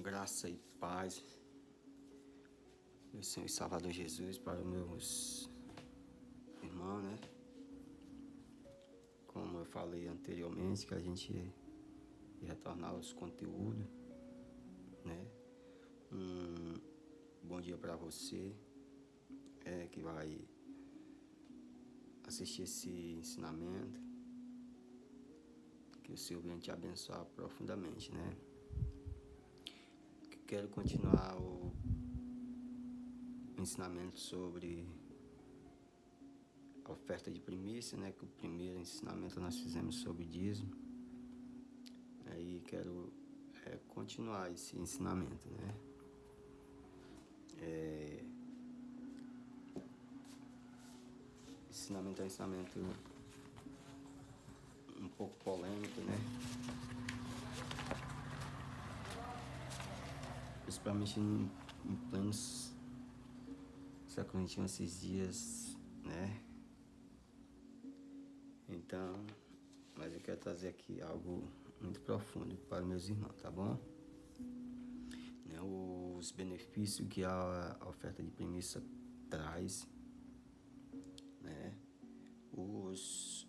Graça e paz, meu Senhor e Salvador Jesus, para os meus irmãos, né? Como eu falei anteriormente, que a gente ia retornar aos conteúdos, né? Um bom dia para você, que vai assistir esse ensinamento, que o Senhor venha te abençoar profundamente, né? Quero continuar o ensinamento sobre a oferta de primícia, né? Que o primeiro ensinamento nós fizemos sobre dízimo. Aí quero continuar esse ensinamento, né? Ensinamento é um ensinamento um pouco polêmico, né? Principalmente em plenos século XXI, esses dias, né? Então, mas eu quero trazer aqui algo muito profundo para meus irmãos, tá bom? Né, os benefícios que a oferta de primícia traz, né? Os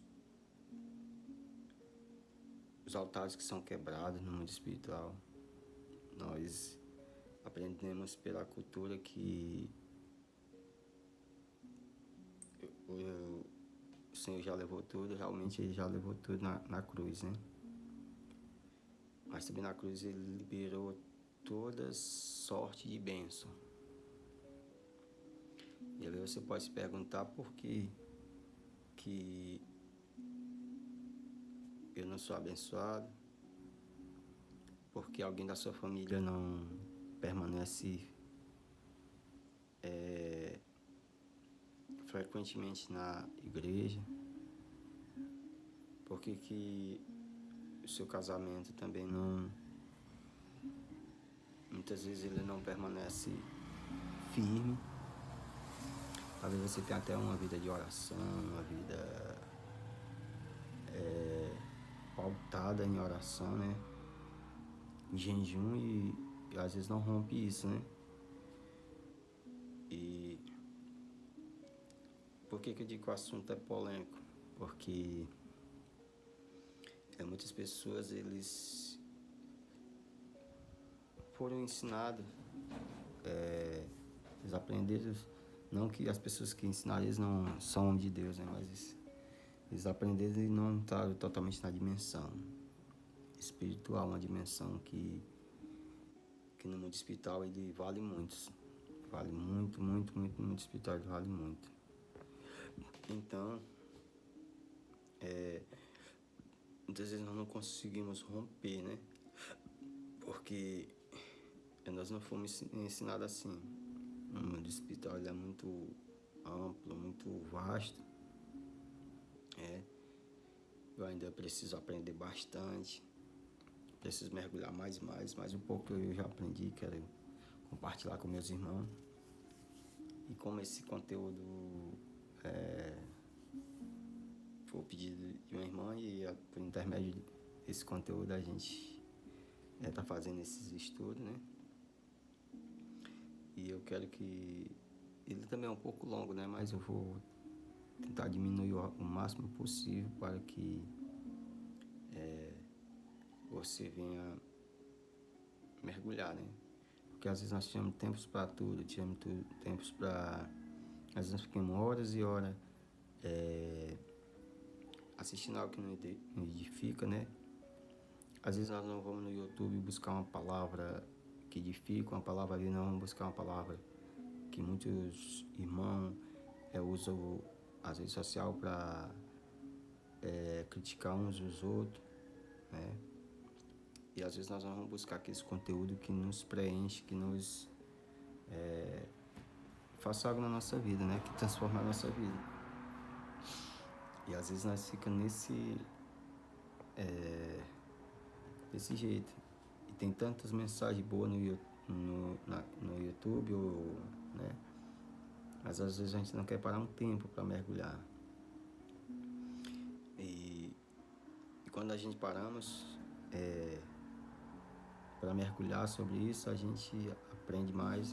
altares que são quebrados no mundo espiritual. Nós aprendemos pela cultura que o Senhor já levou tudo, realmente Ele já levou tudo na cruz, né? Mas também na cruz Ele liberou toda sorte de bênção. E aí você pode se perguntar por que eu não sou abençoado, porque alguém da sua família não permanece frequentemente na igreja, porque que o seu casamento também não, muitas vezes ele não permanece firme. Talvez você tenha até uma vida de oração, uma vida pautada em oração, né? Em jejum e às vezes não rompe isso, né? E por que eu digo que o assunto é polêmico? Porque muitas pessoas, eles foram ensinados, eles aprenderam, não que as pessoas que ensinaram eles não são de Deus, né? Mas eles aprenderam e não estavam totalmente na dimensão espiritual, uma dimensão que no mundo espiritual ele vale muito. Vale muito, muito, muito, no mundo espiritual ele vale muito. Então, muitas vezes nós não conseguimos romper, né? Porque nós não fomos ensinados assim. O mundo espiritual ele é muito amplo, muito vasto. Eu ainda preciso aprender bastante. Preciso mergulhar mais um pouco eu já aprendi, quero compartilhar com meus irmãos. E como esse conteúdo foi o pedido de uma irmã e por intermédio desse conteúdo a gente está fazendo esses estudos, né? E eu quero que... Ele também é um pouco longo, né? Mas eu vou tentar diminuir o máximo possível para que você venha mergulhar, né? Porque às vezes nós tínhamos tempos para tudo, tempos para... Às vezes nós ficamos horas e horas assistindo algo que não edifica, né? Às vezes nós não vamos no YouTube buscar uma palavra que edifica, uma palavra ali, não vamos buscar uma palavra que muitos irmãos usam as redes sociais para criticar uns os outros, né? E às vezes nós vamos buscar aquele conteúdo que nos preenche, que nos faça algo na nossa vida, né? Que transforma a nossa vida. E às vezes nós ficamos desse jeito. E tem tantas mensagens boas no YouTube, né? Mas às vezes a gente não quer parar um tempo para mergulhar. E quando a gente paramos, para mergulhar sobre isso, a gente aprende mais.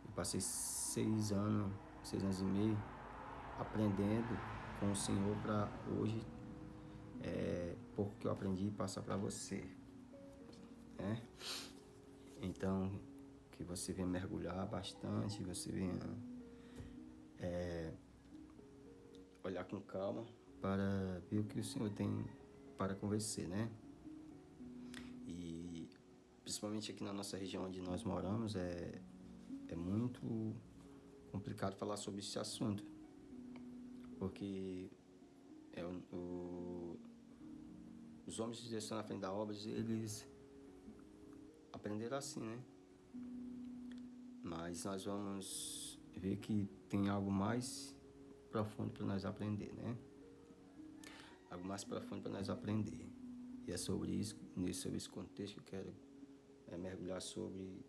Eu passei 6 anos, 6 anos e meio, aprendendo com o Senhor para hoje, pouco que eu aprendi passar para você, né? Então, que você venha mergulhar bastante, você venha olhar com calma para ver o que o Senhor tem para com você, né? E principalmente aqui na nossa região onde nós moramos, é muito complicado falar sobre esse assunto, porque os homens que estão na frente da obra, eles aprenderam assim, né? Mas nós vamos ver que tem algo mais profundo para nós aprender, né? Algo mais profundo para nós aprender. E é sobre isso, sobre esse contexto que eu quero mergulhar sobre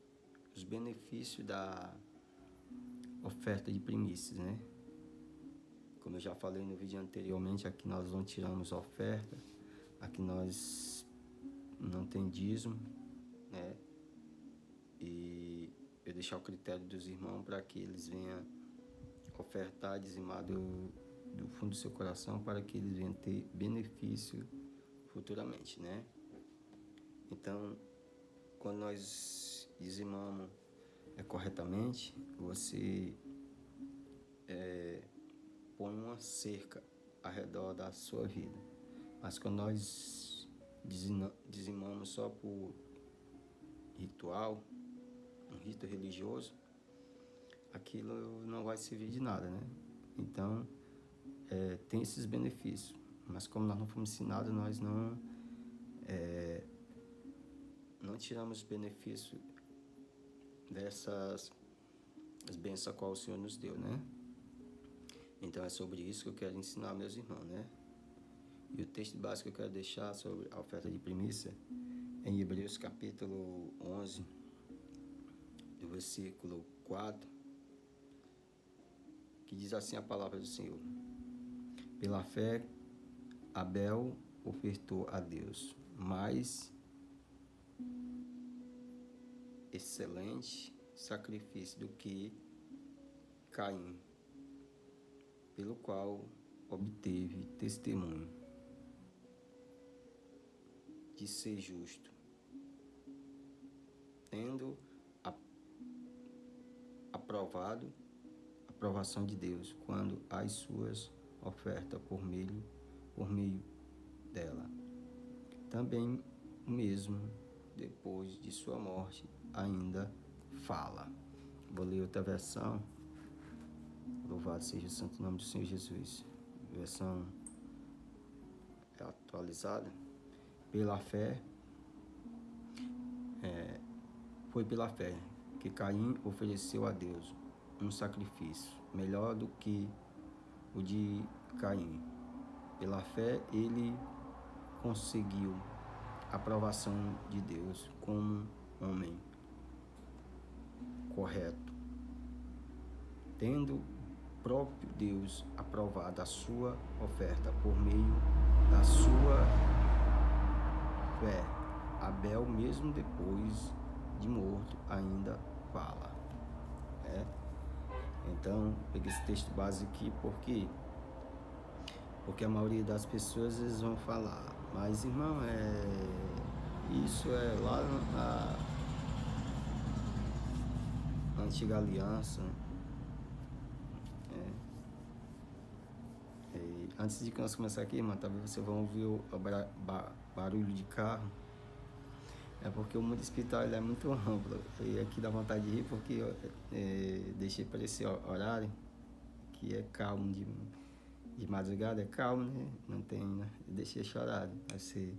os benefícios da oferta de primícias, né? Como eu já falei no vídeo anteriormente, aqui nós não tiramos oferta, aqui nós não tem dízimo, né? E eu deixar o critério dos irmãos para que eles venham ofertar, dizimar do fundo do seu coração, para que eles venham ter benefício futuramente, né? Então, quando nós dizimamos corretamente, você põe uma cerca ao redor da sua vida. Mas quando nós dizimamos só por ritual, um rito religioso, aquilo não vai servir de nada, né? Então, tem esses benefícios, mas como nós não fomos ensinados, nós não tiramos benefício dessas bênçãos a qual o Senhor nos deu, né? Então é sobre isso que eu quero ensinar meus irmãos, né? E o texto básico que eu quero deixar sobre a oferta de primícia é em Hebreus capítulo 11, do versículo 4, que diz assim a palavra do Senhor: pela fé, Abel ofertou a Deus mais excelente sacrifício do que Caim, pelo qual obteve testemunho de ser justo, tendo aprovação de Deus quando as suas ofertas por meio dela. Também o mesmo, depois de sua morte, ainda fala. Vou ler outra versão. Louvado seja o santo nome do Senhor Jesus. Versão atualizada. Pela fé, foi pela fé que Caim ofereceu a Deus um sacrifício melhor do que o de Caim. Pela fé, ele conseguiu a aprovação de Deus como homem correto, tendo próprio Deus aprovado a sua oferta por meio da sua fé. Abel, mesmo depois de morto, ainda fala. Então, peguei esse texto base aqui porque a maioria das pessoas eles vão falar, mas irmão, isso é lá na antiga aliança. Antes de nós começar aqui, irmão, talvez vocês vão ouvir o barulho de carro. É porque o mundo espiritual ele é muito amplo. E aqui dá vontade de rir porque eu deixei para esse horário, que é calmo de madrugada, é calmo, né? Não tem, né? Eu deixei chorado. Assim,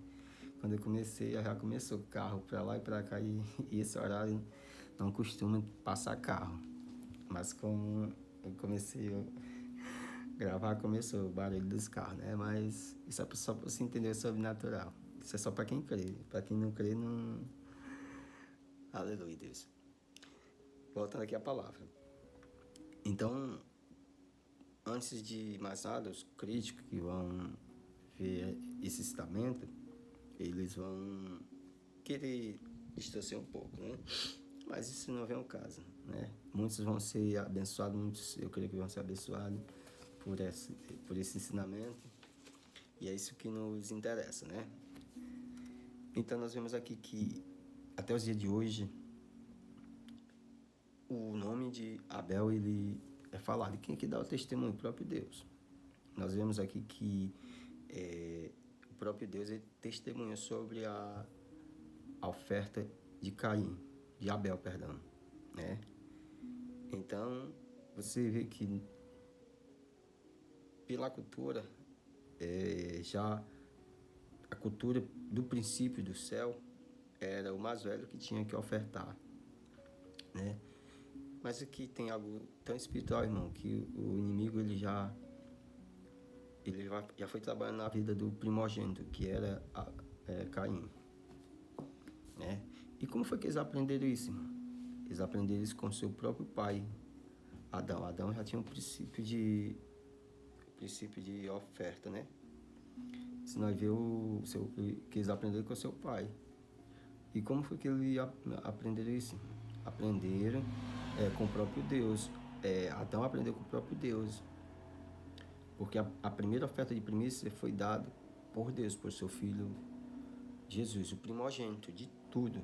quando eu comecei, já começou o carro para lá e para cá, e esse horário não costuma passar carro. Mas como eu comecei a gravar, começou o barulho dos carros, né? Mas isso é só para você entender o sobrenatural. Isso é só para quem crê. Para quem não crê, não... Aleluia, Deus. Voltando aqui à palavra. Então, antes de mais nada, os críticos que vão ver esse citamento, eles vão querer distorcer um pouco, né? Mas isso não vem ao caso, né? Muitos vão ser abençoados, muitos eu creio que vão ser abençoados por esse ensinamento. E é isso que nos interessa, né? Então nós vemos aqui que até os dias de hoje o nome de Abel ele é falado. E quem é que dá o testemunho? O próprio Deus. Nós vemos aqui que o próprio Deus ele testemunha sobre a oferta de Caim, de Abel, perdão, né? Então você vê que pela cultura já a cultura do princípio do céu era o mais velho que tinha que ofertar, né? Mas aqui tem algo tão espiritual, irmão, que o inimigo ele já foi trabalhando na vida do primogênito, que era Caim, né? E como foi que eles aprenderam isso, irmão? Eles aprenderam isso com seu próprio pai, Adão. Adão já tinha um princípio de oferta, né? Se nós vemos que eles aprenderam com seu pai. E como foi que eles aprenderam isso? Aprenderam com o próprio Deus. Adão aprendeu com o próprio Deus. Porque a primeira oferta de primícia foi dada por Deus, por seu Filho Jesus, o primogênito de tudo.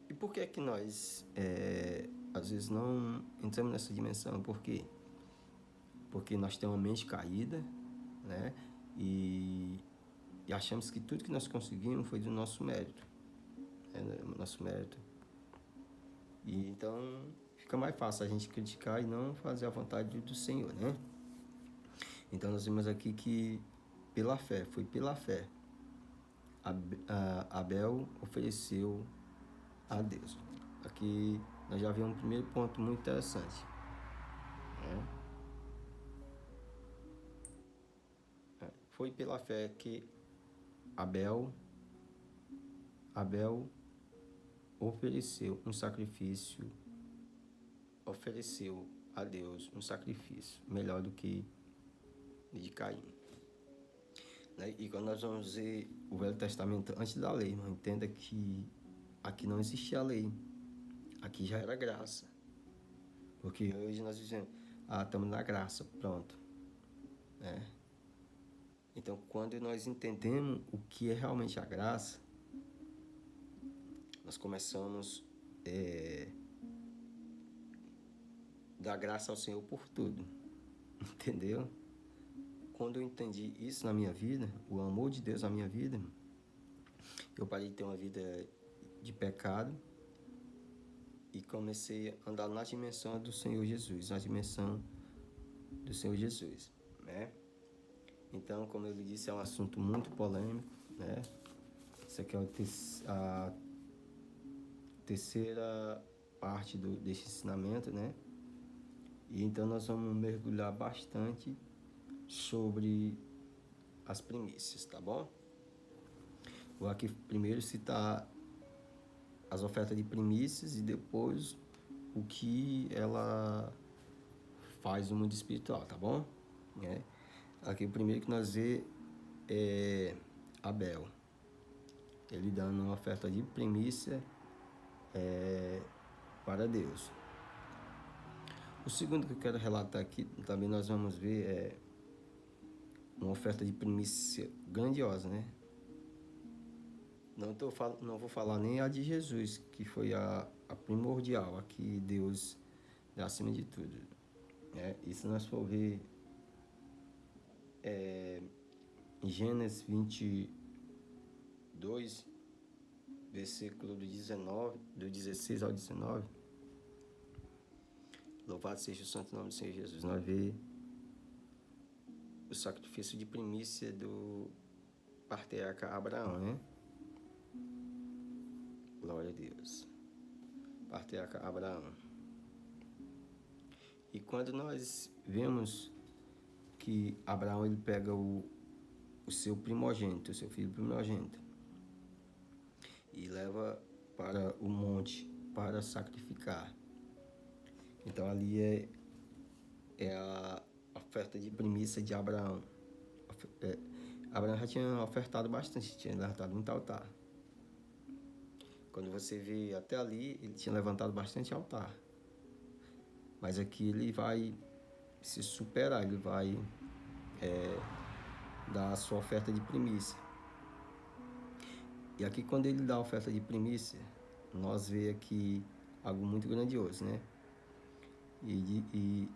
E por que é que nós, às vezes, não entramos nessa dimensão? Por quê? Porque nós temos uma mente caída, né? E achamos que tudo que nós conseguimos foi do nosso mérito. Nosso mérito. E então fica mais fácil a gente criticar e não fazer a vontade do Senhor, né? Então nós vemos aqui que foi pela fé, Abel ofereceu a Deus. Aqui nós já vemos um primeiro ponto muito interessante, né? Foi pela fé que Abel ofereceu a Deus um sacrifício melhor do que de Caim. E quando nós vamos ver o Velho Testamento antes da lei, irmão, entenda que aqui não existia a lei, aqui já era graça. Porque hoje nós dizemos, estamos na graça, pronto, né? Então, quando nós entendemos o que é realmente a graça, nós começamos a dar graça ao Senhor por tudo, entendeu? Quando eu entendi isso na minha vida, o amor de Deus na minha vida, eu parei de ter uma vida de pecado e comecei a andar na dimensão do Senhor Jesus, né? Então, como eu lhe disse, é um assunto muito polêmico, né? Isso aqui é a terceira parte deste ensinamento, né? E então nós vamos mergulhar bastante sobre as primícias, tá bom? Vou aqui primeiro citar as ofertas de primícias e depois o que ela faz no mundo espiritual, tá bom? Aqui o primeiro que nós vemos é Abel. Ele dando uma oferta de primícia para Deus. O segundo que eu quero relatar aqui, também nós vamos ver uma oferta de primícia grandiosa, né? Não vou falar nem a de Jesus, que foi a primordial, a que Deus dá acima de tudo, né? E se nós for ver em Gênesis 22, versículo do 16 ao 19, louvado seja o santo nome do Senhor Jesus, nós vemos o sacrifício de primícia do patriarca Abraão, né? Glória a Deus. Patriarca Abraão. E quando nós vemos que Abraão ele pega o seu primogênito, o seu filho primogênito, e leva para o monte para sacrificar. Então ali é a oferta de primícia de Abraão. Abraão já tinha ofertado bastante, tinha levantado muito altar. Quando você vê até ali, ele tinha levantado bastante altar. Mas aqui ele vai se superar, ele vai dar a sua oferta de primícia. E aqui quando ele dá a oferta de primícia, nós vê aqui algo muito grandioso, né? E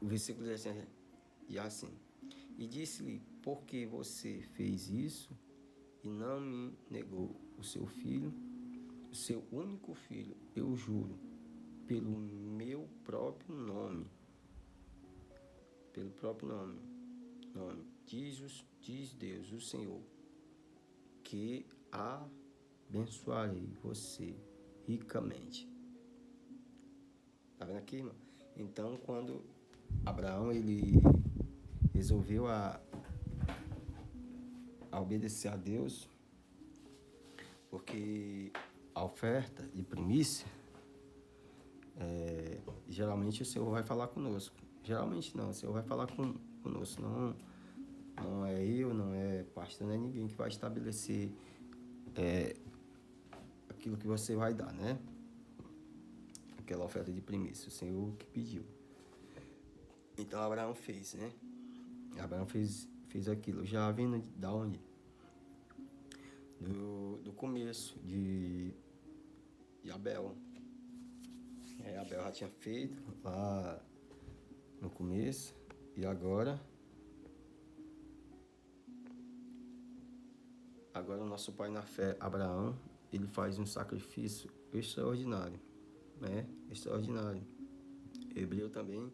o versículo diz assim, e disse-lhe, por que você fez isso e não me negou o seu filho, o seu único filho, eu juro, pelo meu próprio nome, diz Deus, o Senhor, que abençoarei você ricamente. Tá vendo aqui, irmão? Então, quando Abraão ele resolveu a obedecer a Deus, porque a oferta de primícia, geralmente o Senhor vai falar conosco. Geralmente não, o Senhor vai falar conosco. Não é eu, não é pastor, não é ninguém que vai estabelecer aquilo que você vai dar, né? Aquela oferta de primícia, o Senhor que pediu. Então Abraão fez, né? Abraão fez aquilo. Já vindo da onde? Do começo de Abel. Abel já tinha feito lá no começo. E agora o nosso pai na fé, Abraão, ele faz um sacrifício extraordinário, né? Extraordinário. Hebreu também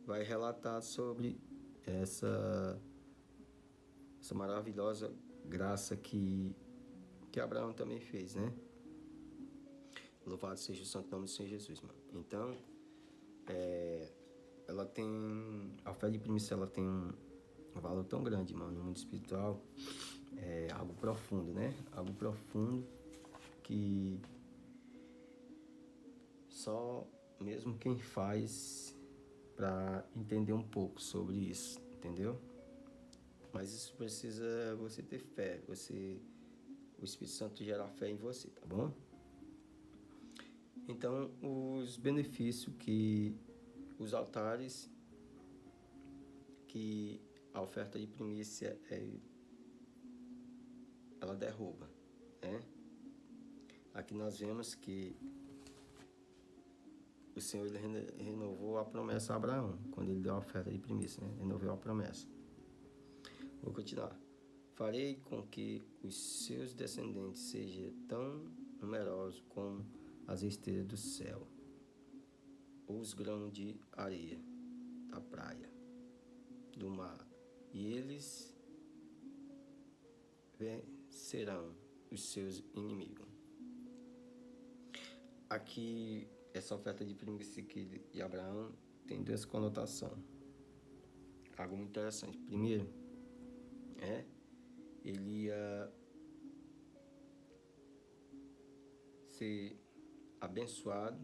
vai relatar sobre essa maravilhosa graça que Abraão também fez, né? Louvado seja o santo nome do Senhor Jesus, mano. Então, ela tem... A fé de primícia, ela tem um valor tão grande, mano, no mundo espiritual. É algo profundo, né? Algo profundo que só mesmo quem faz para entender um pouco sobre isso, entendeu? Mas isso precisa você ter fé, o Espírito Santo gerar fé em você, tá bom? Então, os benefícios que os altares, que a oferta de primícia ela derruba, né? Aqui nós vemos que o Senhor ele renovou a promessa a Abraão, quando ele deu a oferta de primícia, né? Renovou a promessa. Vou continuar. Farei com que os seus descendentes sejam tão numerosos como as estrelas do céu, ou os grãos de areia da praia, do mar, e eles vencerão os seus inimigos. Aqui, essa oferta de primícia de Abraão tem duas conotações. Algo muito interessante. Primeiro, ele ia ser abençoado,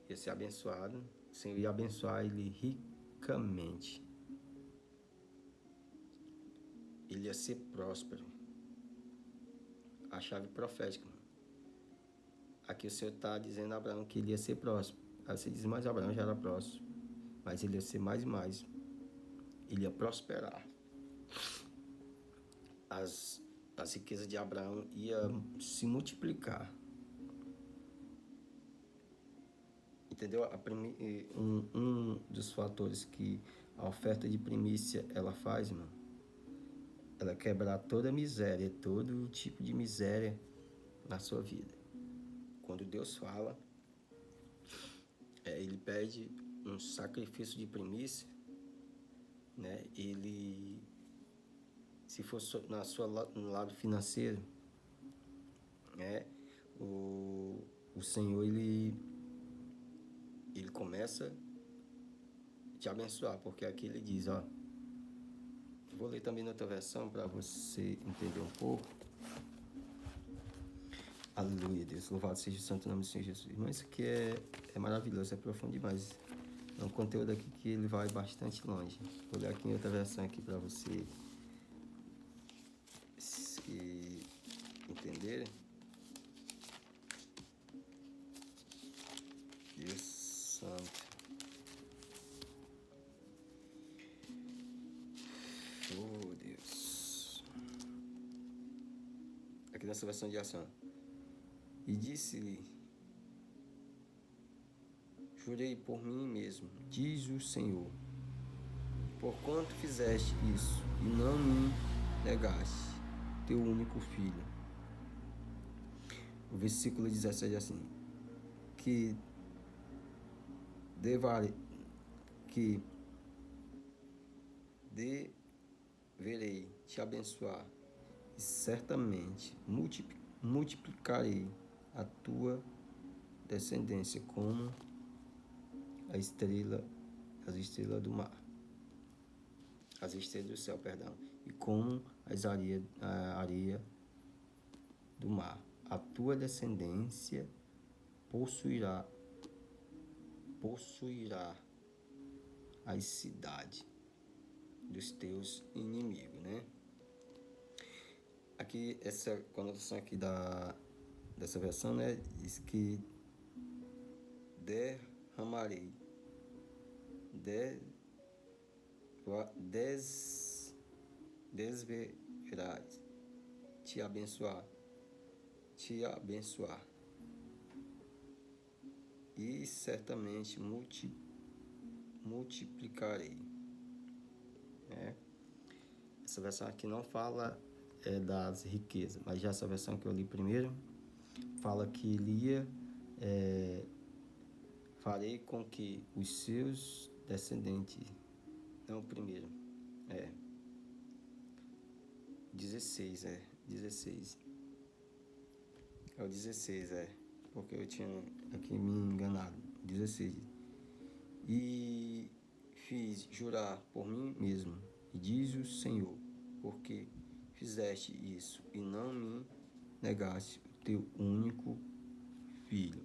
o Senhor ia abençoar ele ricamente. Ele ia ser próspero. A chave profética. Aqui o Senhor está dizendo a Abraão que ele ia ser próspero. Aí você diz, mas Abraão já era próspero. Mas ele ia ser mais e mais. Ele ia prosperar. As riquezas de Abraão iam se multiplicar. Entendeu? Um dos fatores que a oferta de primícia ela faz, mano, ela quebrar toda a miséria, todo tipo de miséria na sua vida. Quando Deus fala, ele pede um sacrifício de primícia, né? Ele, se for no lado financeiro, né? O Senhor, ele começa a te abençoar, porque aqui ele diz, ó, vou ler também na outra versão para você entender um pouco. Aleluia, Deus, louvado seja o santo nome do Senhor Jesus. Mas isso aqui é maravilhoso, é profundo demais. É um conteúdo aqui que ele vai bastante longe. Vou ler aqui em outra versão aqui para você se entenderem. Deus santo. Oh, Deus. Aqui nessa versão de ação. E disse-lhe: jurei por mim mesmo, diz o Senhor, porquanto fizeste isso e não me negaste teu único filho. O versículo 17 é assim: que deverei te abençoar e certamente multiplicarei a tua descendência como as estrelas do mar, as estrelas do céu, perdão, e como a areia do mar. A tua descendência possuirá as cidades dos teus inimigos, né? Aqui, essa conotação aqui dessa versão, né, diz que derramarei, desverás, te abençoar, e certamente multiplicarei. Né? Essa versão aqui não fala das riquezas, mas já essa versão que eu li primeiro fala que ele ia farei com que os seus descendentes, não, primeiro, 16, 16. É o 16, porque eu tinha aqui me enganado. 16. E fiz jurar por mim mesmo, e diz o Senhor, porque fizeste isso e não me negaste o teu único filho,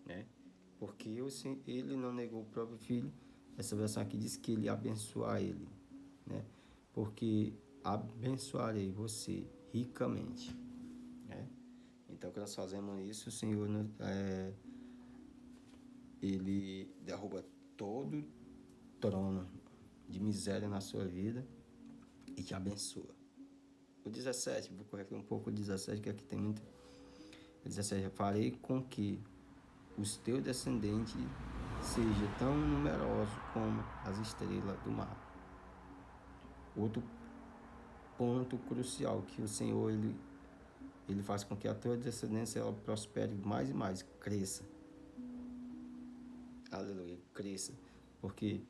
né? Porque ele não negou o próprio filho. Essa versão aqui diz que ele ia abençoar ele, né? Porque abençoarei você ricamente, né? Então, quando nós fazemos isso, o Senhor ele derruba todo trono de miséria na sua vida e te abençoa. O 17, vou correr aqui um pouco o 17, que aqui tem muito. O 17, farei com que os teus descendentes sejam tão numerosos como as estrelas do mar. Outro ponto crucial, que o Senhor ele faz com que a tua descendência ela prospere mais e mais, cresça. Aleluia, cresça. Porque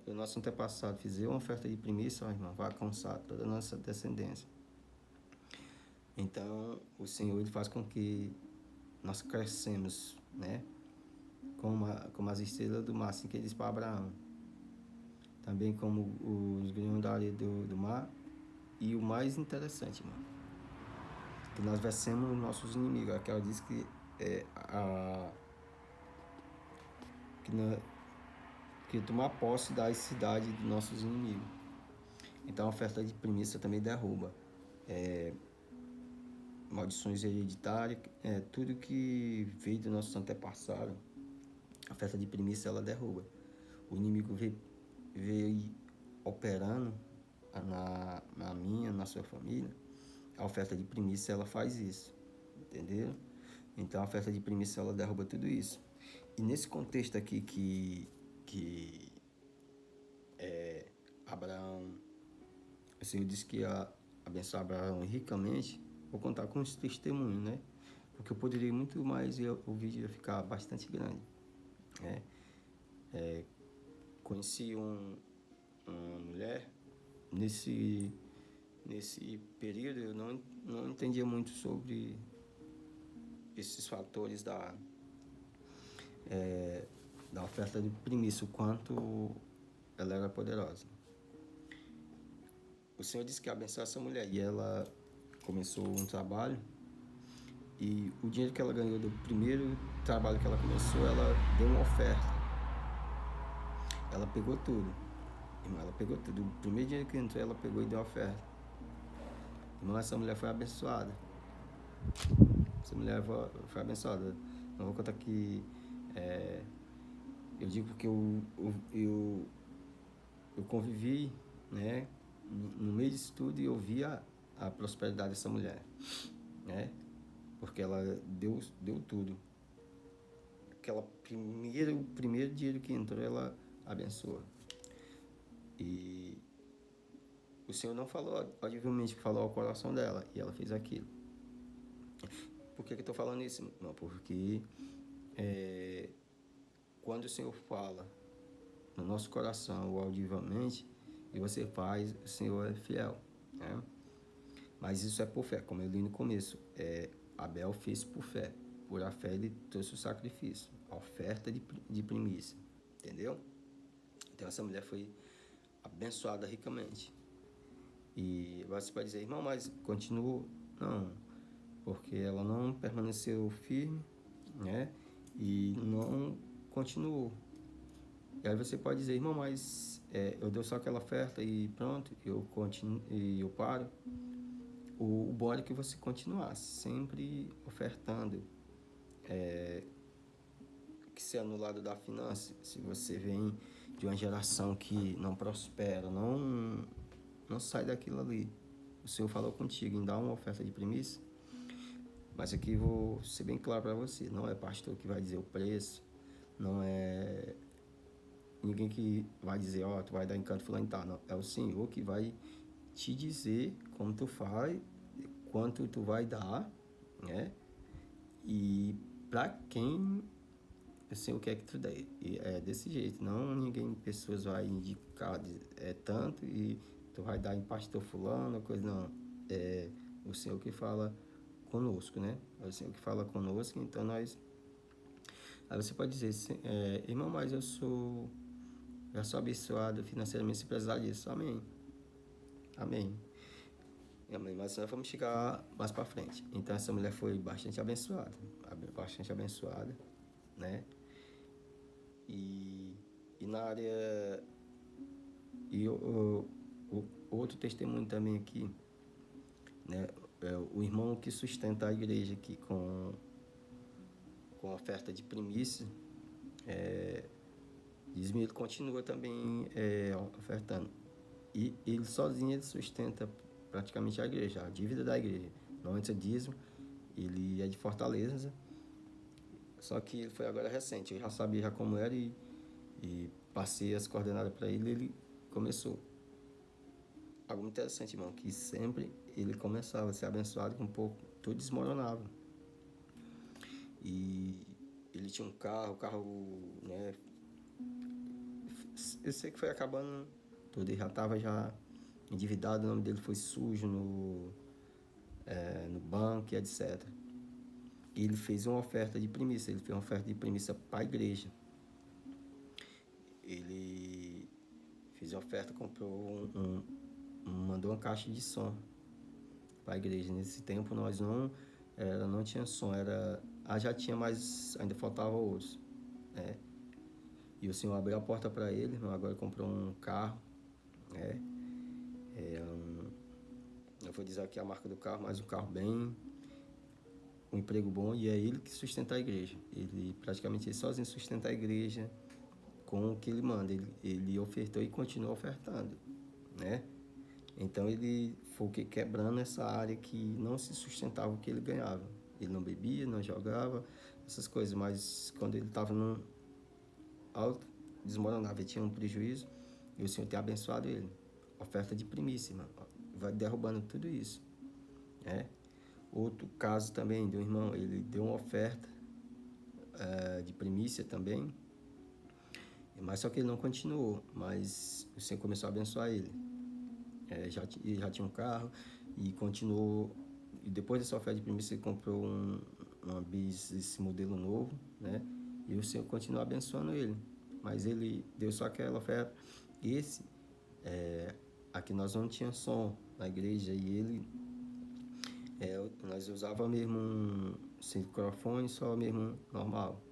o nosso antepassado fizer uma oferta de primícia, irmão, vai alcançar toda a nossa descendência. Então, o Senhor ele faz com que nós crescemos, né? Como as estrelas do mar, assim que ele disse para Abraão. Também como os grãos da areia do mar. E o mais interessante, mano, que nós vencemos os nossos inimigos. Aqui ela diz que que tomar posse das cidades dos nossos inimigos. Então a oferta de primícia também derruba maldições hereditárias, tudo que veio do nosso antepassado, a oferta de primícia ela derruba. O inimigo veio operando na sua família, a oferta de primícia ela faz isso, entendeu? Então a oferta de primícia ela derruba tudo isso. E nesse contexto aqui que Abraão, o Senhor disse que ia abençoar Abraão ricamente, vou contar com esse testemunho, né? Porque eu poderia ir muito mais e o vídeo ia ficar bastante grande, né? Conheci uma mulher, nesse período eu não entendia muito sobre esses fatores da oferta de primícia, o quanto ela era poderosa. O Senhor disse que ia abençoar essa mulher e ela começou um trabalho E o dinheiro que ela ganhou do primeiro trabalho que ela começou, ela deu uma oferta. Ela pegou tudo. Irmão, ela pegou tudo. O primeiro dinheiro que entrou, ela pegou e deu oferta. Irmão, essa mulher foi abençoada. Essa mulher foi abençoada. Não vou contar que... eu digo porque eu convivi, né, no meio disso tudo e eu vi a prosperidade dessa mulher, né? Porque ela deu tudo. O primeiro dinheiro que entrou, ela abençoa. E o Senhor não falou, obviamente, falou ao coração dela, e ela fez aquilo. Por que eu estou falando isso, irmão? Porque quando o Senhor fala no nosso coração, ou audivelmente, e você faz, o Senhor é fiel, né? Mas isso é por fé, como eu li no começo. Abel fez por fé. Por a fé ele trouxe o sacrifício, a oferta de primícia, entendeu? Então essa mulher foi abençoada ricamente. E você pode dizer, irmão, mas continuou? Não, porque ela não permaneceu firme, né? E não continuou. E aí você pode dizer, irmão, mas eu dou só aquela oferta e pronto, eu continuo e eu paro. O bom é que você continuar sempre ofertando. Que ser anulado da finança, se você vem de uma geração que não prospera, não sai daquilo ali. O Senhor falou contigo em dar uma oferta de primícia, mas aqui vou ser bem claro para você, não é pastor que vai dizer o preço, não é ninguém que vai dizer, ó, tu vai dar em canto fulano e tal, não. É o Senhor que vai te dizer como tu faz, quanto tu vai dar, né? E para quem o Senhor quer que tu dê. E é desse jeito, não ninguém, pessoas vai indicar tanto e tu vai dar em pastor fulano, coisa não. É o Senhor que fala conosco, né? É o Senhor que fala conosco, então nós... Aí você pode dizer, irmão, mas já sou abençoado financeiramente se precisar disso. Amém. Amém. Amém. Mas nós vamos chegar mais para frente. Então essa mulher foi bastante abençoada, né? E na área... E o outro testemunho também aqui, né? O irmão que sustenta a igreja aqui com oferta de primícia, diz-me, ele continua também ofertando. E ele sozinho ele sustenta praticamente a igreja, a dívida da igreja. Normalmente é dízimo, ele é de Fortaleza, só que ele foi agora recente. Eu já sabia já como era e passei as coordenadas para ele, ele começou. Algo interessante, irmão, que sempre ele começava a ser abençoado com um pouco, tudo desmoronava. E ele tinha um carro, né? Eu sei que foi acabando tudo, ele já estava endividado, o nome dele foi sujo no banco, etc. E ele fez uma oferta de primícia, para a igreja. Ele fez uma oferta, comprou mandou uma caixa de som para a igreja. Nesse tempo nós não tinha som, já tinha, mas ainda faltava outros, né? E o Senhor abriu a porta para ele, agora comprou um carro, né? Eu vou dizer aqui a marca do carro, mas um carro bem, um emprego bom, e é ele que sustenta a igreja. Ele praticamente sozinho sustenta a igreja com o que ele manda. Ele ofertou e continua ofertando, né? Então ele foi quebrando essa área que não se sustentava o que ele ganhava. Ele não bebia, não jogava, essas coisas, mas quando ele estava no alto, desmoronava, ele tinha um prejuízo, e o Senhor tem abençoado ele. Oferta de primícia, mano. Vai derrubando tudo isso, né? Outro caso também do irmão, ele deu uma oferta de primícia também, mas só que ele não continuou, mas o Senhor começou a abençoar ele. Ele já tinha um carro e continuou. E depois dessa oferta de primícia, ele comprou uma bis, esse modelo novo, né? E o Senhor continuou abençoando ele. Mas ele deu só aquela oferta. Aqui nós não tinha som na igreja e ele Nós usava mesmo sem microfone, só mesmo normal.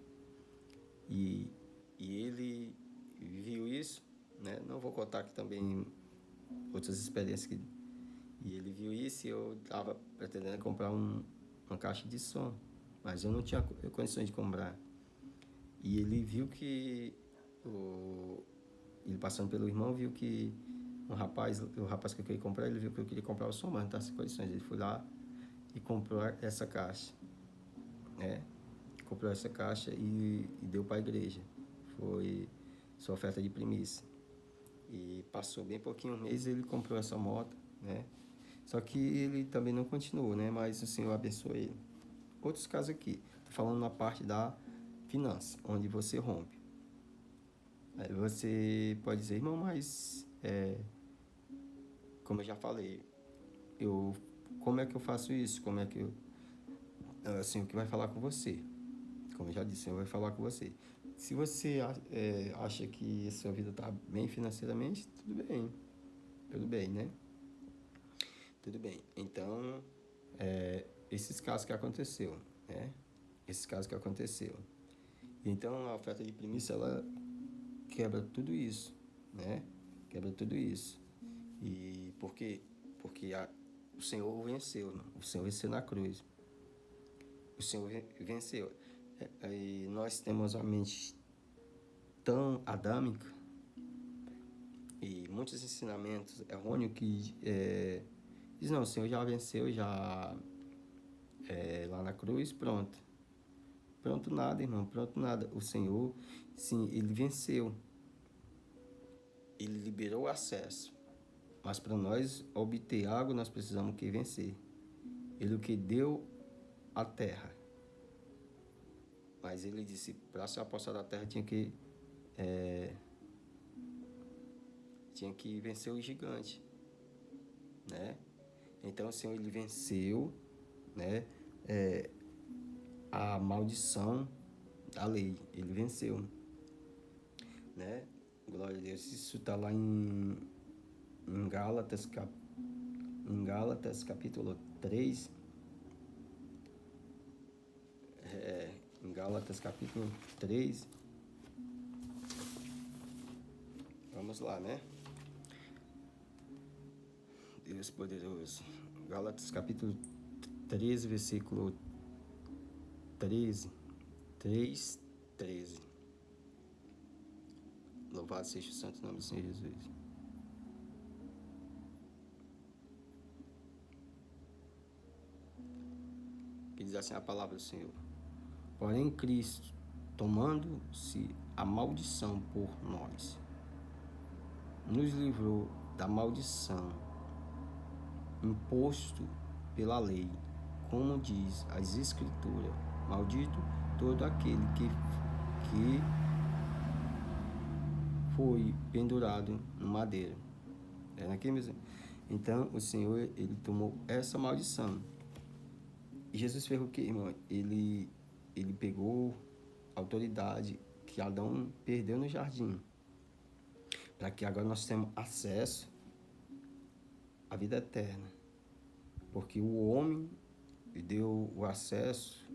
E, e ele viu isso, né? Não vou contar aqui também outras experiências que... E ele viu isso e eu estava pretendendo comprar uma caixa de som, mas eu não tinha condições de comprar. E ele viu que ele passando pelo irmão viu que o rapaz que eu queria comprar, ele viu que eu queria comprar o som, mas não estava sem condições. Ele foi lá e comprou essa caixa, né? Comprou essa caixa e deu para a igreja. Foi sua oferta de primícia. E passou bem pouquinho, um mês, ele comprou essa moto, né? Só que ele também não continuou, né? Mas o Senhor abençoou ele. Outros casos aqui, tô falando na parte da finança, onde você rompe. Aí você pode dizer, irmão, mas como eu já falei, como é que eu faço isso? Como é que eu... Assim, o que vai falar com você? Como eu já disse, o Senhor vai falar com você. Se você acha que a sua vida está bem financeiramente, tudo bem, né? Tudo bem. Então, esses casos que aconteceu, né? Esses casos que aconteceu. Então, a oferta de primícia, ela quebra tudo isso, né? Quebra tudo isso. E por quê? Porque o Senhor venceu, né? O Senhor venceu na cruz. O Senhor venceu. E nós temos a mente tão adâmica e muitos ensinamentos errôneos que diz, não, o Senhor já venceu, já lá na cruz, pronto. Pronto nada, irmão, pronto nada. O Senhor, sim, ele venceu. Ele liberou o acesso. Mas para nós obter água, nós precisamos que vencer. Ele que deu a terra. Mas ele disse, para se apossar da terra tinha que vencer o gigante, né? Então o Senhor, ele venceu, né? A maldição da lei, ele venceu, né? Glória a Deus. Isso está lá em Gálatas, capítulo 3. Em Gálatas, capítulo 3. Vamos lá, né? Deus poderoso. Gálatas, capítulo 13, versículo 13. 3:13. Louvado seja o santo nome do Senhor Jesus. Que diz assim a palavra do Senhor. Porém, Cristo, tomando-se a maldição por nós, nos livrou da maldição imposto pela lei, como diz as Escrituras, maldito todo aquele que foi pendurado no madeiro. Aqui mesmo. Então, o Senhor, ele tomou essa maldição. E Jesus fez o que, irmão? Ele pegou a autoridade que Adão perdeu no jardim, para que agora nós tenhamos acesso à vida eterna. Porque o homem deu o acesso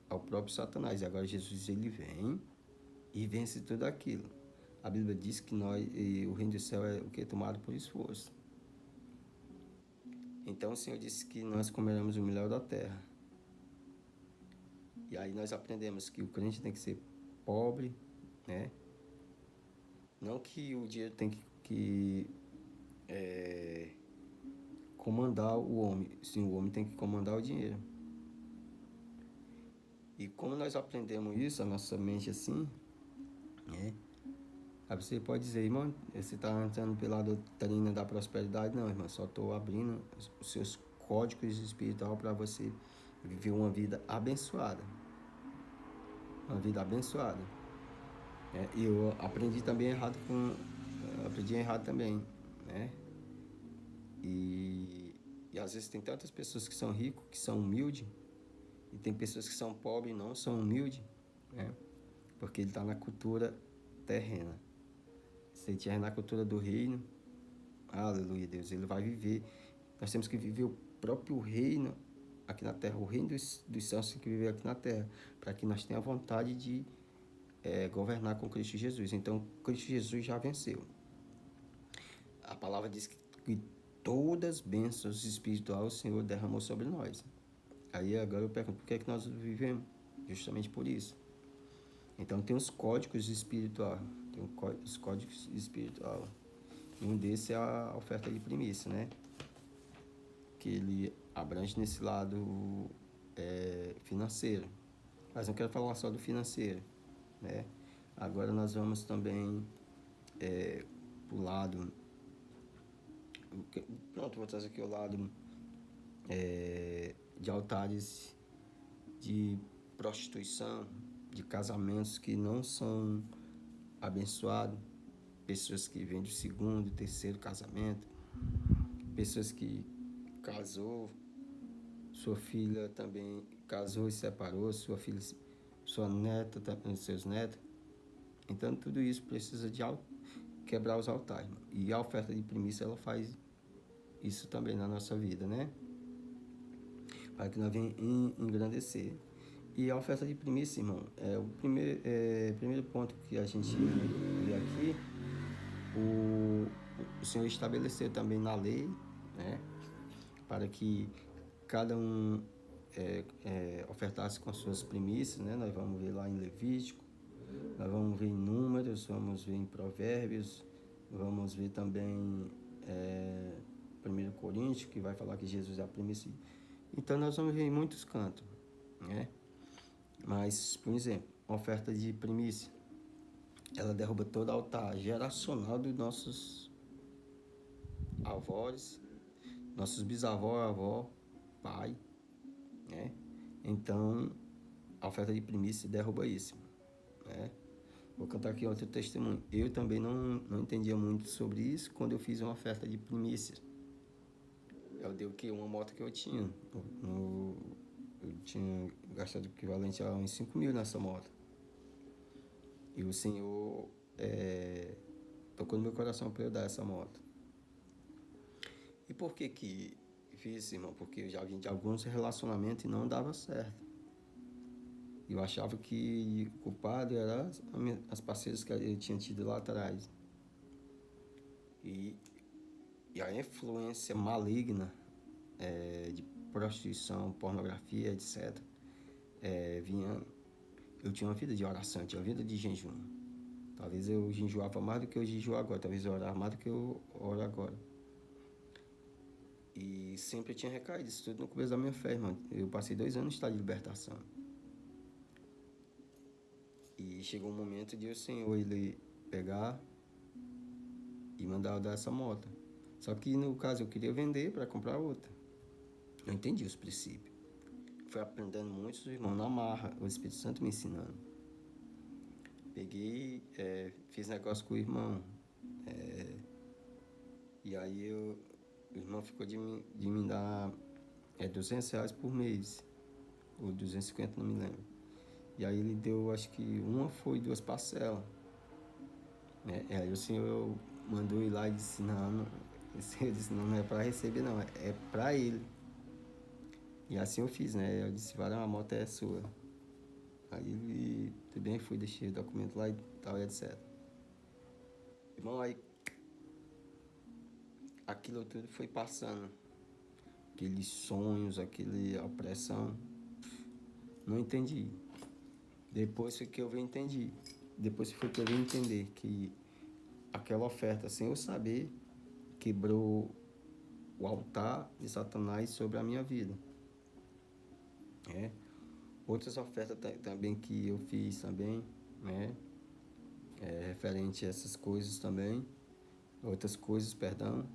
ao próprio Satanás. E agora Jesus, ele vem e vence tudo aquilo. A Bíblia diz que o reino do céu é o que? Tomado por esforço. Então o Senhor disse que nós comeremos o melhor da terra. E aí nós aprendemos que o crente tem que ser pobre, né? Não que o dinheiro tem que comandar o homem. Sim, o homem tem que comandar o dinheiro. E como nós aprendemos isso, a nossa mente assim, né? Aí você pode dizer, irmão, você está entrando pela doutrina da prosperidade. Não, irmão, só estou abrindo os seus códigos espirituais para você viver uma vida abençoada. Uma vida abençoada. E eu aprendi também errado também, né? E às vezes tem tantas pessoas que são ricas, que são humildes, e tem pessoas que são pobres e não são humildes, né? Porque ele está na cultura terrena. Se ele estiver na cultura do reino, aleluia, Deus, ele vai viver. Nós temos que viver o próprio reino aqui na terra. O reino dos céus tem que viver aqui na terra, para que nós tenhamos a vontade de governar com Cristo Jesus. Então, Cristo Jesus já venceu. A palavra diz que todas as bênçãos espirituais o Senhor derramou sobre nós. Aí agora eu pergunto, por que é que nós vivemos? Justamente por isso. Então tem os códigos espirituais. Tem os códigos espirituais. E um desses é a oferta de primícia, né? Que ele abrange nesse lado financeiro. Mas não quero falar só do financeiro, né? Agora nós vamos também para o lado... Pronto, vou trazer aqui o lado de altares de prostituição, de casamentos que não são abençoados, pessoas que vêm do segundo, terceiro casamento, pessoas que casou, sua filha também casou e separou, sua filha, sua neta, seus netos. Então tudo isso precisa de quebrar os altares. E a oferta de primícia, ela faz isso também na nossa vida, né? Para que nós venhamos engrandecer. E a oferta de primícia, irmão, é o primeiro ponto que a gente vê aqui. O Senhor estabeleceu também na lei, né? Para que cada um ofertasse com as suas primícias, né? Nós vamos ver lá em Levítico, nós vamos ver em Números, vamos ver em Provérbios, vamos ver também 1 Coríntios, que vai falar que Jesus é a primícia. Então nós vamos ver em muitos cantos, né? Mas, por exemplo, a oferta de primícia, ela derruba todo altar geracional dos nossos avós, nossos bisavós, avó, pai, né? Então, a oferta de primícia derruba isso, né? Vou contar aqui outro testemunho. Eu também não entendia muito sobre isso quando eu fiz uma oferta de primícia. Eu dei o quê? Uma moto que eu tinha. Eu tinha gastado o equivalente a uns 5 mil nessa moto. E o Senhor tocou no meu coração para eu dar essa moto. E por que fiz, irmão? Porque eu já vim de alguns relacionamentos e não dava certo. Eu achava que o culpado eram as parceiras que eu tinha tido lá atrás. E a influência maligna de prostituição, pornografia, etc. Vinha... Eu tinha uma vida de oração, eu tinha uma vida de jejum. Talvez eu jejuava mais do que eu jejuo agora. Talvez eu orava mais do que eu oro agora. E sempre eu tinha recaído. Isso tudo no começo da minha fé, irmão. Eu passei 2 anos em estado de libertação. E chegou um momento de o Senhor, ele pegar e mandar eu dar essa moto. Só que no caso eu queria vender para comprar outra. Eu entendi os princípios. Fui aprendendo muito, irmão, na marra. O Espírito Santo me ensinando. Peguei, fiz negócio com o irmão. E aí o irmão ficou de me dar R$200 por mês. Ou 250, não me lembro. E aí ele deu, acho que uma foi 2 parcelas. Aí o Senhor mandou ir lá e disse, não, eu disse, não é para receber não, é para ele. E assim eu fiz, né? Eu disse, varão, a moto é sua. Aí ele, tudo bem, fui, deixei o documento lá e tal, e etc. Irmão, aí aquilo tudo foi passando. Aqueles sonhos, aquela opressão. Não entendi. Depois foi que eu entendi. Depois foi que eu vim entender que aquela oferta, sem eu saber, quebrou o altar de Satanás sobre a minha vida. Outras ofertas também que eu fiz também, né? Referente a essas coisas também, outras coisas, perdão,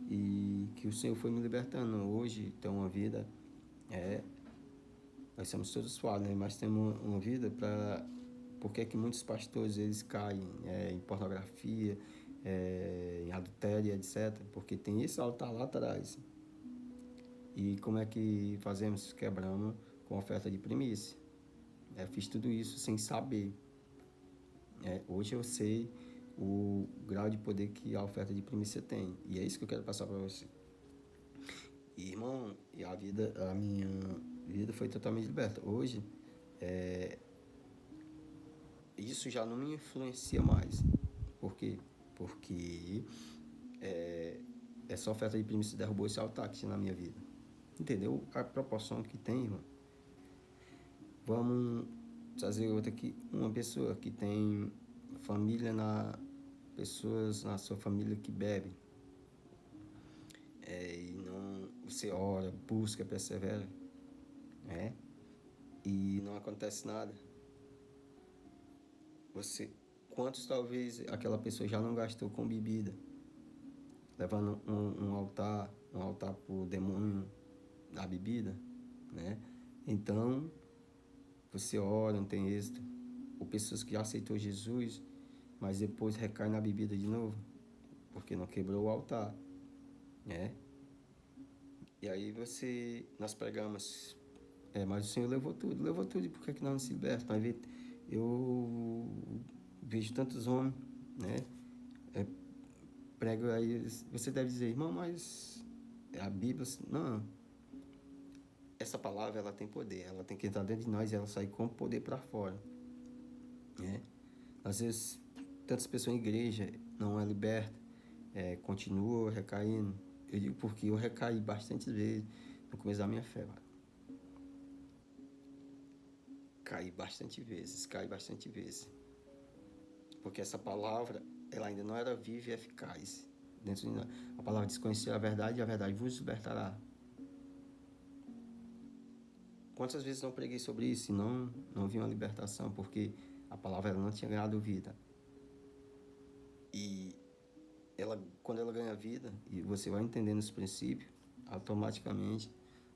e que o Senhor foi me libertando. Hoje, tem uma vida, nós somos todos falhos, né? Mas temos uma vida para... Porque é que muitos pastores, eles caem em pornografia, em adultério, etc. Porque tem esse altar lá atrás. E como é que fazemos? Quebramos com oferta de primícia. Fiz tudo isso sem saber. Hoje eu sei o grau de poder que a oferta de primícia tem. E é isso que eu quero passar para você. E, irmão, a minha vida foi totalmente liberta. Hoje, isso já não me influencia mais. Por quê? Porque essa oferta de primícia derrubou esse altar que tinha na minha vida. Entendeu a proporção que tem, irmão? Vamos trazer outra aqui. Uma pessoa que tem pessoas na sua família que bebem. E não, você ora, busca, persevera, né? E não acontece nada. Quantos talvez aquela pessoa já não gastou com bebida, levando um altar pro demônio da bebida, né? Então, você ora, não tem êxito. Ou pessoas que já aceitou Jesus, mas depois recai na bebida de novo, porque não quebrou o altar, né? E aí nós pregamos, mas o Senhor levou tudo, e por que nós não se liberta? Eu vejo tantos homens, né? Prego aí, você deve dizer, irmão, mas a Bíblia, não, essa palavra ela tem poder, ela tem que entrar dentro de nós e ela sai com poder para fora, né? Às vezes, tantas pessoas em igreja não é liberta, continua recaindo. Eu digo porque eu recaí bastante vezes no começo da minha fé, mano. Caí bastante vezes. Porque essa palavra, ela ainda não era viva e eficaz. Dentro de nós. A palavra diz: conhecer a verdade e a verdade vos libertará. Quantas vezes não preguei sobre isso e não vi uma libertação, porque a palavra ela não tinha ganhado vida. E quando ela ganha vida, e você vai entendendo os princípios, automaticamente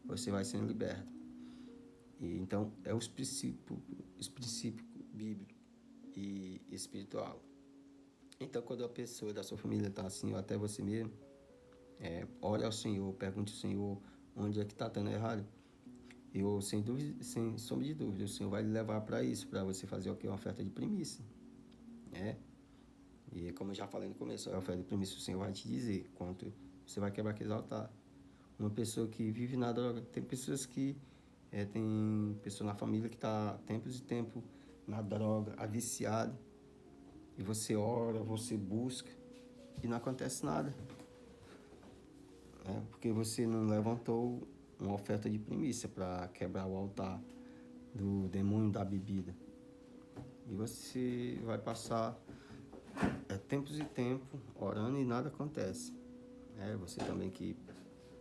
você vai sendo liberto. E então, é os princípios bíblicos e espiritual. Então, quando a pessoa da sua família está assim, ou até você mesmo, olha ao Senhor, pergunte ao Senhor onde é que está dando errado. Eu, sem dúvida, sem sombra de dúvida, o Senhor vai lhe levar para isso, para você fazer o que? Uma oferta de primícia, né? E como eu já falei no começo, a oferta de primícia, o Senhor vai te dizer quanto você vai quebrar aquele altar. Uma pessoa que vive na droga, tem pessoas que tem pessoa na família que está tempos e tempo na droga, viciado, e você ora, você busca e não acontece nada, né? Porque você não levantou uma oferta de primícia para quebrar o altar do demônio da bebida. E você vai passar tempos e tempos orando e nada acontece. Você também que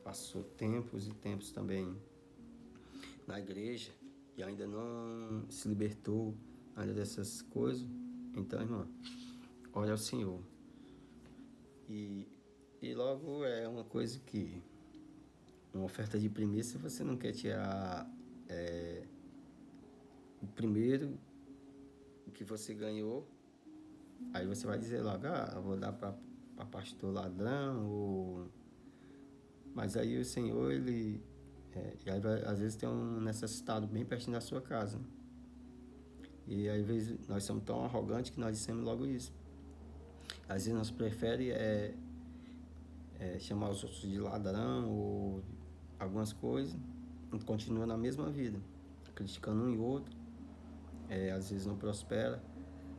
passou tempos e tempos também na igreja e ainda não se libertou ainda dessas coisas. Então, irmão, ore ao Senhor. E logo é uma coisa que uma oferta de primícia você não quer tirar o primeiro que você ganhou, aí você vai dizer logo, eu vou dar para pastor ladrão, mas aí o Senhor, ele e aí às vezes tem um necessitado bem pertinho da sua casa, né? E às vezes nós somos tão arrogantes que nós dissemos logo isso. Às vezes nós preferimos chamar os outros de ladrão ou algumas coisas, e continua na mesma vida, criticando um e outro, às vezes não prospera,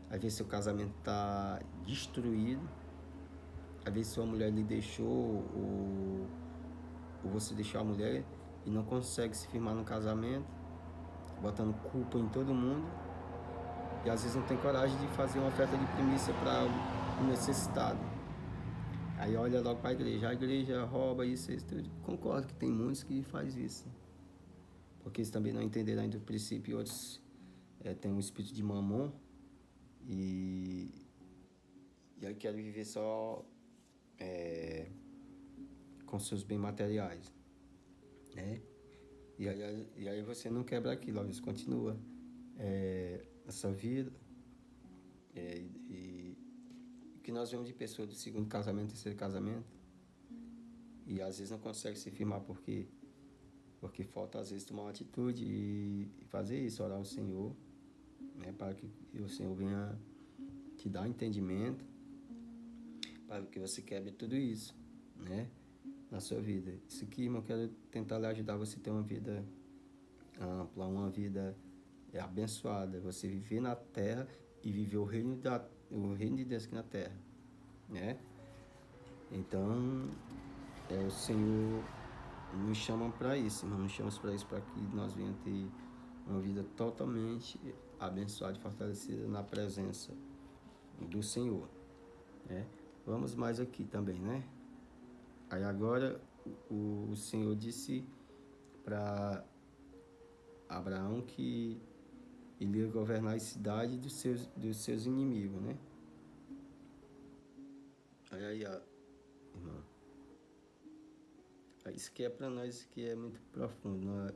às vezes seu casamento está destruído, às vezes sua mulher lhe deixou ou você deixou a mulher e não consegue se firmar no casamento, botando culpa em todo mundo, e às vezes não tem coragem de fazer uma oferta de primícia para o necessitado. Aí olha logo para a igreja rouba isso, tudo. Concordo que tem muitos que faz isso, porque eles também não entenderam ainda o princípio, e outros têm um espírito de mamon e aí querem viver só com seus bens materiais, né? E aí você não quebra aquilo, às vezes continua essa vida, e que nós vemos de pessoas do segundo casamento, terceiro casamento, e às vezes não consegue se firmar porque falta às vezes tomar uma atitude e fazer isso, orar ao Senhor, né, para que o Senhor venha te dar entendimento, para que você quebre tudo isso, né? na sua vida. Isso aqui, irmão, eu quero tentar lhe ajudar você a ter uma vida ampla, uma vida abençoada. Você viver na terra e viver o reino de Deus aqui na terra, né? Então, o Senhor nos chama para isso, irmão. Nos chama para isso, para que nós venhamos ter uma vida totalmente abençoada e fortalecida na presença do Senhor, né? Vamos mais aqui também, né? Aí agora o Senhor disse para Abraão que ele ia governar a cidade dos seus inimigos, né? Aí, ó, irmão. Isso que é para nós que é muito profundo, né?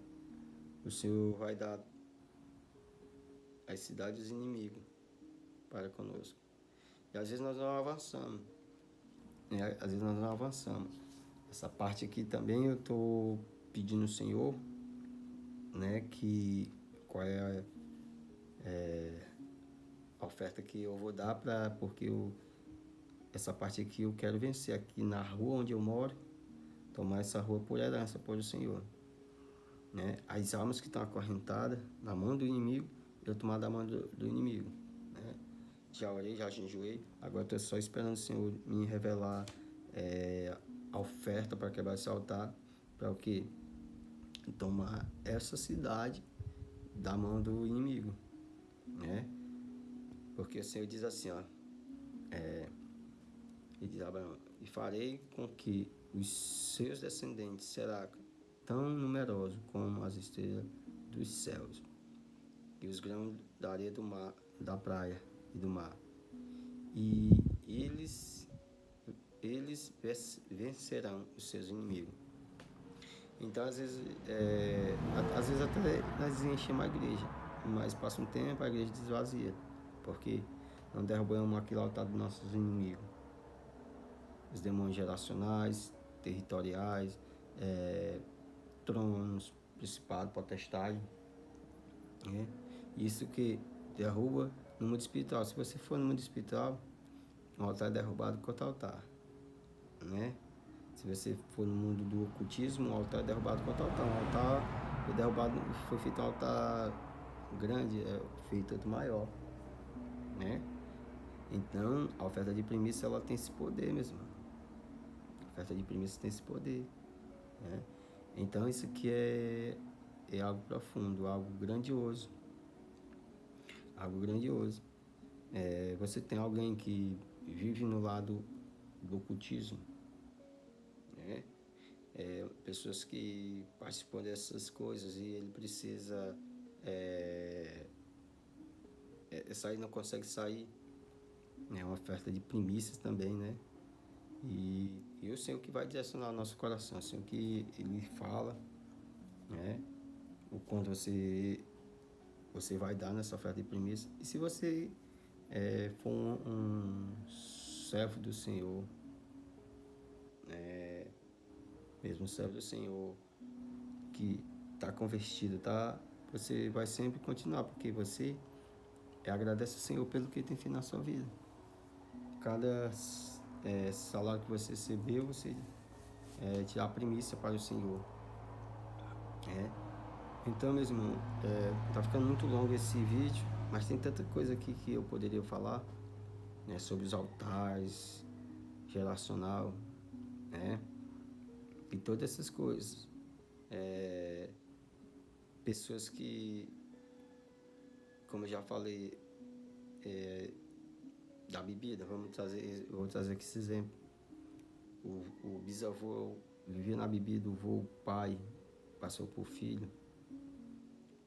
O Senhor vai dar as cidades dos inimigos para conosco. E às vezes nós não avançamos, né? Às vezes nós não avançamos. Essa parte aqui também eu estou pedindo ao Senhor, né, que qual é a oferta que eu vou dar porque essa parte aqui eu quero vencer aqui na rua onde eu moro, tomar essa rua por herança por o Senhor, né? As almas que estão acorrentadas na mão do inimigo, eu tomar da mão do inimigo, né? Já orei, já jejuei, agora estou só esperando o Senhor me revelar a oferta para quebrar esse altar, para o quê? Tomar essa cidade da mão do inimigo, né? Porque o Senhor diz assim, ó, ele diz a Abraão, e farei com que os seus descendentes serão tão numerosos como as estrelas dos céus e os grãos da areia do mar, da praia e do mar. E eles vencerão os seus inimigos. Então, às vezes até nós enchemos a igreja, mas passa um tempo a igreja desvazia, porque não derrubamos aquele altar dos nossos inimigos. Os demônios geracionais, territoriais, tronos, principado, potestade, né? Isso que derruba no mundo espiritual. Se você for no mundo espiritual, o altar é derrubado contra o altar, né? Se você for no mundo do ocultismo, o altar é derrubado contra o altar. O altar foi derrubado, foi feito um altar grande, feito outro maior, né? Então, a oferta de primícia, ela tem esse poder mesmo. A oferta de primícia tem esse poder, né? Então, isso aqui é algo profundo, algo grandioso. Algo grandioso. Você tem alguém que vive no lado do ocultismo, né? Pessoas que participam dessas coisas e ele precisa sair, não consegue sair, né? Uma oferta de primícias também, né? E o Senhor que vai direcionar o nosso coração, o Senhor que Ele fala, né? O quanto você vai dar nessa oferta de primícias. E se você for um servo do Senhor, mesmo servo do Senhor que está convertido, tá? Você vai sempre continuar, porque você agradece ao Senhor pelo que Ele tem feito na sua vida. Cada salário que você recebeu, você tirar a primícia para o Senhor. Então, meu irmão, tá ficando muito longo esse vídeo, mas tem tanta coisa aqui que eu poderia falar, né, sobre os altares geracional, né, e todas essas coisas. Pessoas que, como eu já falei, da bebida, eu vou trazer aqui esse exemplo. O bisavô vivia na bebida, o vô, o pai, passou por filho.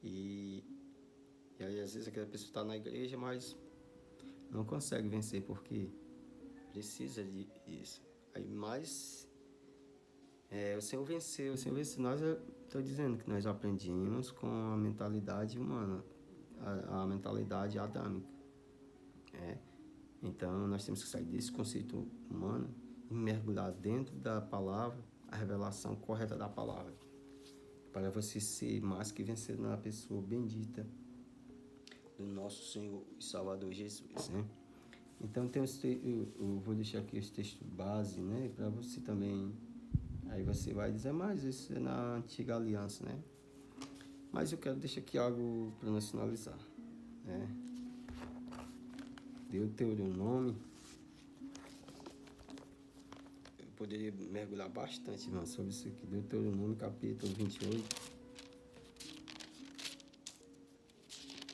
E aí, às vezes, aquela pessoa está na igreja, mas não consegue vencer, porque precisa disso. Aí, mas o Senhor venceu, Nós, estou dizendo que nós aprendemos com a mentalidade humana, a mentalidade adâmica. Então, nós temos que sair desse conceito humano e mergulhar dentro da palavra, a revelação correta da palavra, para você ser mais que vencedor na pessoa bendita do nosso Senhor e Salvador Jesus, né? Então, eu vou deixar aqui os textos base, né? Para você também, aí você vai dizer, mas isso é na antiga aliança, né? Mas eu quero deixar aqui algo para nós finalizar, né? Deuteronômio, eu poderia mergulhar bastante, irmão, sobre isso aqui. Deuteronômio, capítulo 28.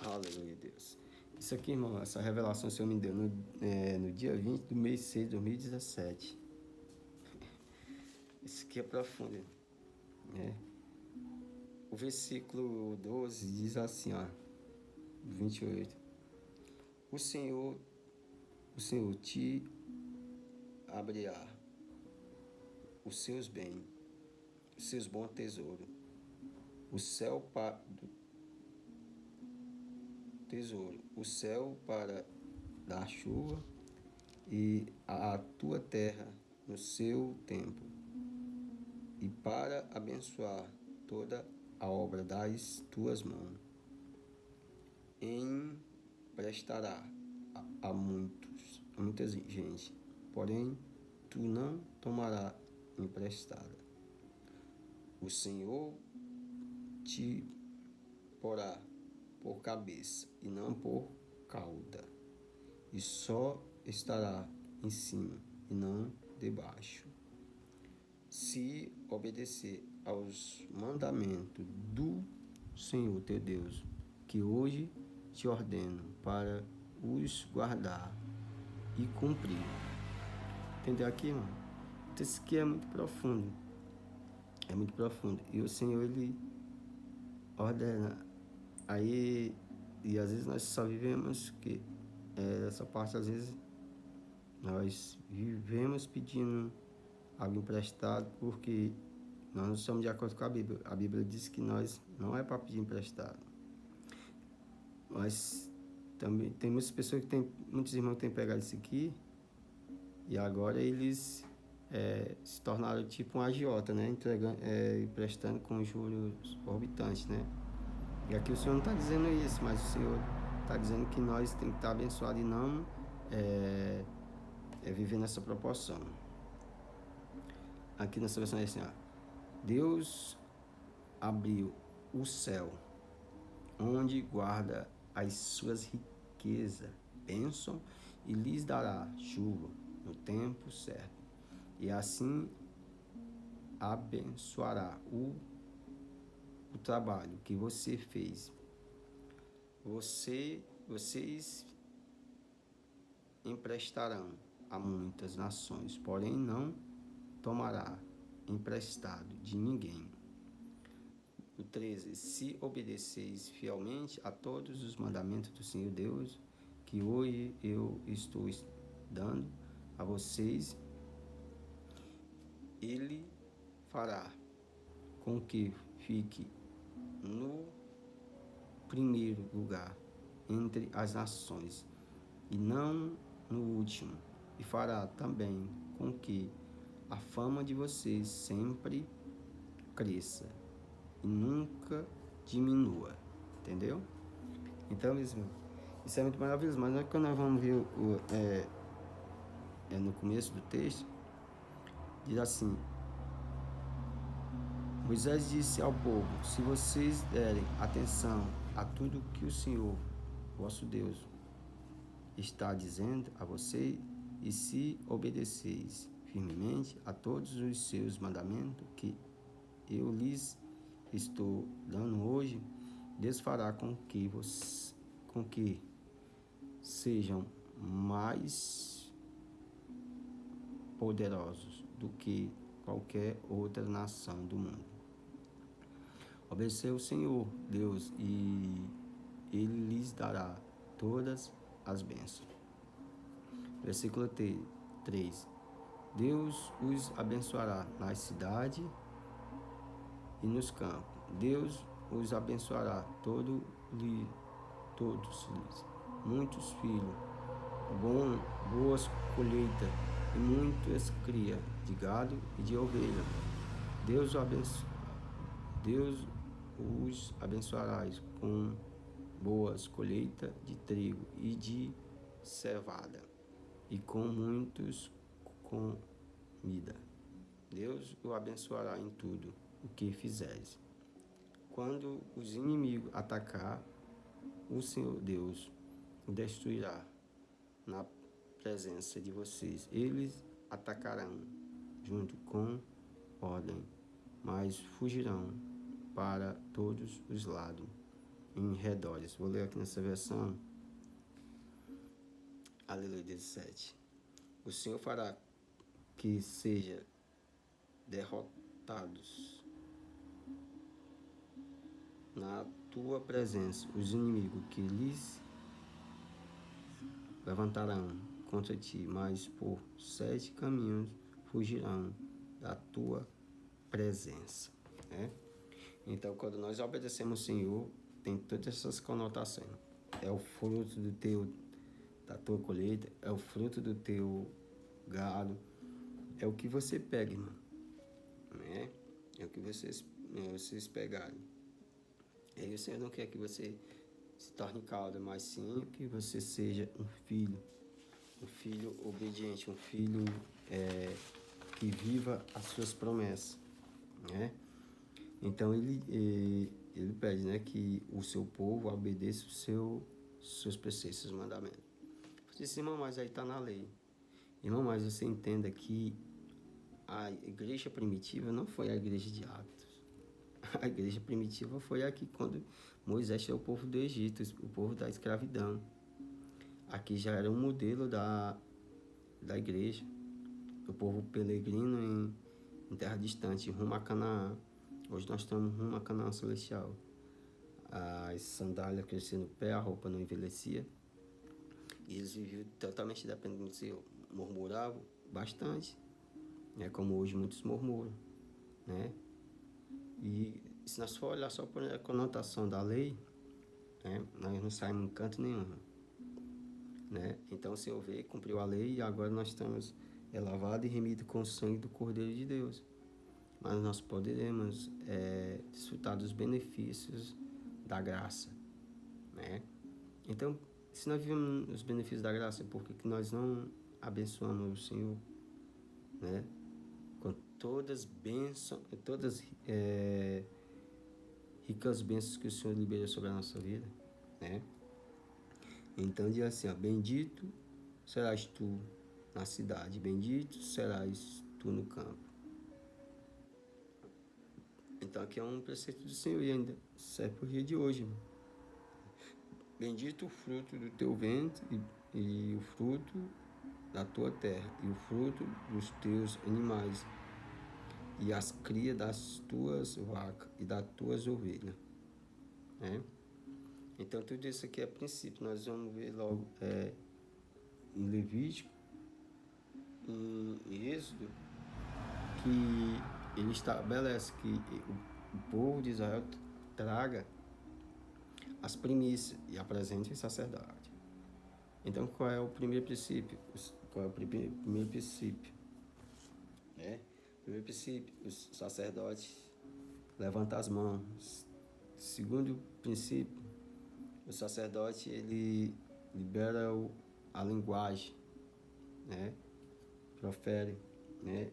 Aleluia, Deus. Isso aqui, irmão, essa revelação o Senhor me deu no dia 20 do mês 6 de 2017. Isso aqui é profundo, né? O versículo 12 diz assim, ó, 28. O Senhor te abrirá os seus bens, os seus bons tesouros, o céu do tesouro, o céu para dar chuva e a tua terra no seu tempo, e para abençoar toda a obra das tuas mãos. Emprestará a muita gente, porém tu não tomará emprestada. O Senhor te porá por cabeça e não por cauda, e só estará em cima e não debaixo. Se obedecer aos mandamentos do Senhor teu Deus, que hoje te ordeno para os guardar e cumprir. Entendeu aqui, irmão? Então, isso aqui é muito profundo. É muito profundo. E o Senhor, Ele ordena. Aí, e às vezes nós só vivemos que essa parte, às vezes, nós vivemos pedindo algo emprestado porque nós não estamos de acordo com a Bíblia. A Bíblia diz que nós não é para pedir emprestado. Mas também tem muitas pessoas muitos irmãos que têm pegado isso aqui e agora eles se tornaram tipo um agiota, né? Emprestando com juros orbitantes, né? E aqui o Senhor não está dizendo isso, mas o Senhor está dizendo que nós temos que estar abençoados e não viver nessa proporção. Aqui nessa versão é assim, ó. Deus abriu o céu, onde guarda as suas riquezas, bênção, e lhes dará chuva no tempo certo. E assim abençoará o trabalho que você fez. Vocês emprestarão a muitas nações, porém não tomará emprestado de ninguém. O 13. Se obedeceis fielmente a todos os mandamentos do Senhor Deus, que hoje eu estou dando a vocês, Ele fará com que fique no primeiro lugar entre as nações, e não no último, e fará também com que a fama de vocês sempre cresça e nunca diminua, entendeu? Então, isso é muito maravilhoso, mas quando nós vamos ver no começo do texto, diz assim: Moisés disse ao povo: se vocês derem atenção a tudo que o Senhor, vosso Deus, está dizendo a vocês, e se obedeceis firmemente a todos os seus mandamentos que eu lhes estou dando hoje, Deus fará com que sejam mais poderosos do que qualquer outra nação do mundo. Obedecer o Senhor Deus e Ele lhes dará todas as bênçãos. Versículo 3. Deus os abençoará nas cidades e nos campos. Deus os abençoará todos muitos filhos, boas colheitas e muitas crias de gado e de ovelha. Deus os abençoará com boas colheitas de trigo e de cevada, e com muitos comida. Deus o abençoará em tudo o que fizeres. Quando os inimigos atacar, o Senhor Deus o destruirá na presença de vocês. Eles atacarão junto com ordem, mas fugirão para todos os lados, em redores. Vou ler aqui nessa versão. Aleluia 17. O Senhor fará que sejam derrotados na tua presença os inimigos que lhes levantarão contra ti, mas por 7 caminhos fugirão da tua presença. Né? Então, quando nós obedecemos o Senhor, tem todas essas conotações. É o fruto da tua colheita, é o fruto do teu gado, é o que você pega, irmão. Né? É o que vocês pegarem. E aí o Senhor não quer que você se torne cauda, mas sim que você seja um filho obediente, um filho que viva as suas promessas, né? Então ele pede, né, que o seu povo obedeça seus preceitos, seus mandamentos. Eu disse, irmão, mas aí está na lei. Irmão, mas você entenda que a igreja primitiva não foi a igreja de Atos. A igreja primitiva foi aqui quando Moisés tirou o povo do Egito, o povo da escravidão. Aqui já era um modelo da igreja, o povo peregrino em terra distante, rumo a Canaã. Hoje nós estamos rumo a Canaã celestial. As sandálias cresciam no pé, a roupa não envelhecia. E eles viviam totalmente dependendo do Senhor. Murmuravam bastante, né? Como hoje muitos murmuram, né? E se nós for olhar só por a conotação da lei, né, nós não saímos em canto nenhum. Né? Então o Senhor veio, cumpriu a lei e agora nós estamos lavados e remidos com o sangue do Cordeiro de Deus. Mas nós poderemos desfrutar dos benefícios da graça. Né? Então, se nós vivemos os benefícios da graça, por que nós não abençoamos o Senhor? Né? Com todas bênçãos, todas ricas bênçãos que o Senhor libera sobre a nossa vida, né? Então diz assim, ó, bendito serás tu na cidade, bendito serás tu no campo. Então aqui é um preceito do Senhor e ainda serve para o dia de hoje, irmão. Bendito o fruto do teu ventre e o fruto da tua terra e o fruto dos teus animais e as crias das tuas vacas e das tuas ovelhas. Né? Então tudo isso aqui é princípio. Nós vamos ver logo em Levítico, em Êxodo, que ele estabelece que o povo de Israel traga as primícias e apresente o sacerdote. Então qual é o primeiro princípio? Qual é o primeiro princípio? Primeiro princípio, os sacerdotes levantam as mãos. Segundo princípio, o sacerdote ele libera a linguagem, né? Profere, né?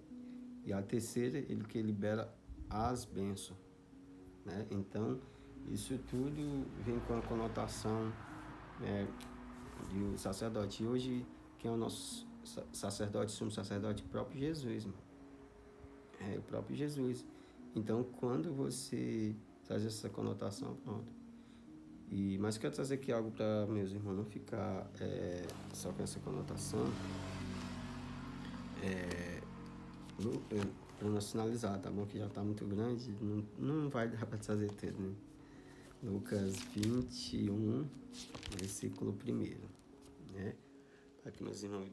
E a terceira, ele que libera as bênçãos, né? Então, isso tudo vem com a conotação de sacerdote. E hoje, quem é o nosso sacerdote, sumo sacerdote? O próprio Jesus, mano. É o próprio Jesus. Então, quando você traz essa conotação, pronto. Mas quero trazer aqui algo para meus irmãos não ficar só com essa conotação. Para nós finalizar, tá bom? Que já está muito grande, não vai dar para trazer tudo, né? Lucas 21, versículo 1, né? Para que meus irmãos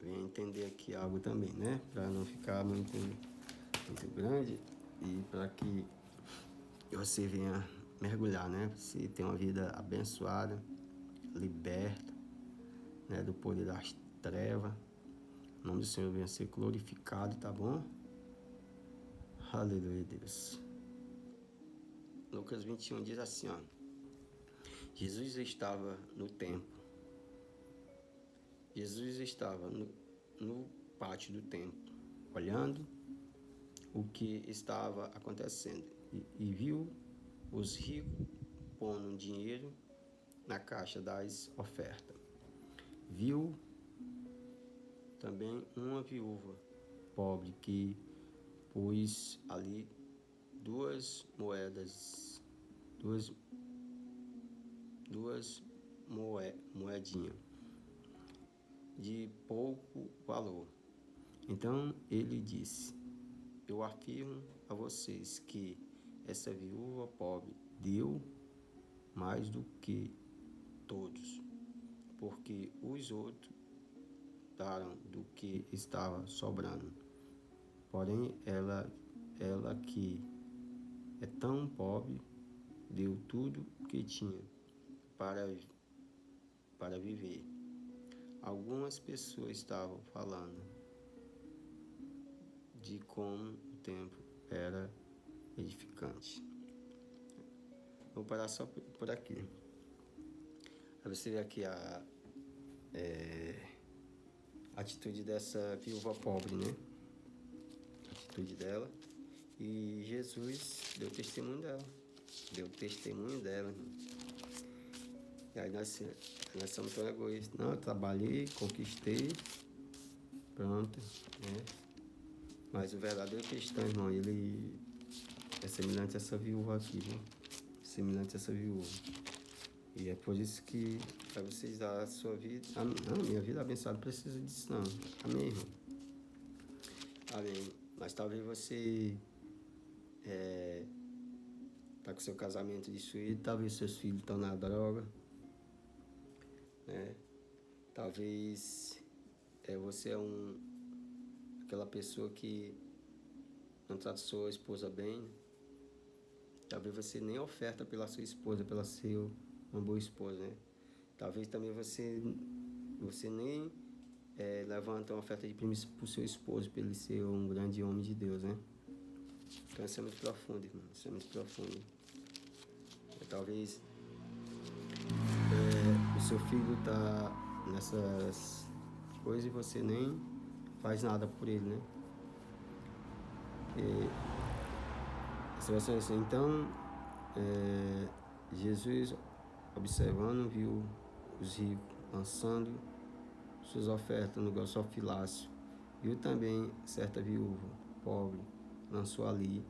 venham entender aqui algo também, né? Para não ficar muito grande e para que você venha mergulhar, né? Você ter uma vida abençoada, liberta, né? Do poder das trevas. O nome do Senhor venha ser glorificado, tá bom? Aleluia, Deus. Lucas 21 diz assim, ó. Jesus estava no templo. Jesus estava no pátio do templo, olhando o que estava acontecendo e viu os ricos pondo dinheiro na caixa das ofertas. Viu também uma viúva pobre que pôs ali duas moedinhas de pouco valor. Então ele disse: eu afirmo a vocês que essa viúva pobre deu mais do que todos, porque os outros daram do que estava sobrando. Porém, ela que é tão pobre, deu tudo o que tinha para viver. Algumas pessoas estavam falando de como o tempo era edificante. Vou parar só por aqui. Aí você vê aqui a atitude dessa viúva pobre, né? A atitude dela. E Jesus deu testemunho dela. E aí nós somos tão egoístas. Não, eu trabalhei, conquistei, pronto, né? Mas o verdadeiro cristão, irmão, ele é semelhante a essa viúva aqui, viu? Semelhante a essa viúva. E é por isso que, para vocês dar a sua vida... minha vida abençoada precisa disso, não. Amém, irmão? Amém. Mas talvez você tá com seu casamento destruído, talvez seus filhos estão na droga, né? Talvez você é aquela pessoa que não trata sua esposa bem, né? Talvez você nem oferta pela sua esposa, pela ser uma boa esposa, né? Talvez também você nem levanta uma oferta de primícia para o seu esposo, para ele ser um grande homem de Deus, né? Então isso é muito profundo, irmão. Isso é muito profundo. Talvez o seu filho está nessas coisas e você nem faz nada por ele, né? Então, Jesus, observando, viu os ricos lançando suas ofertas no gasofilácio. Viu também certa viúva pobre, lançou ali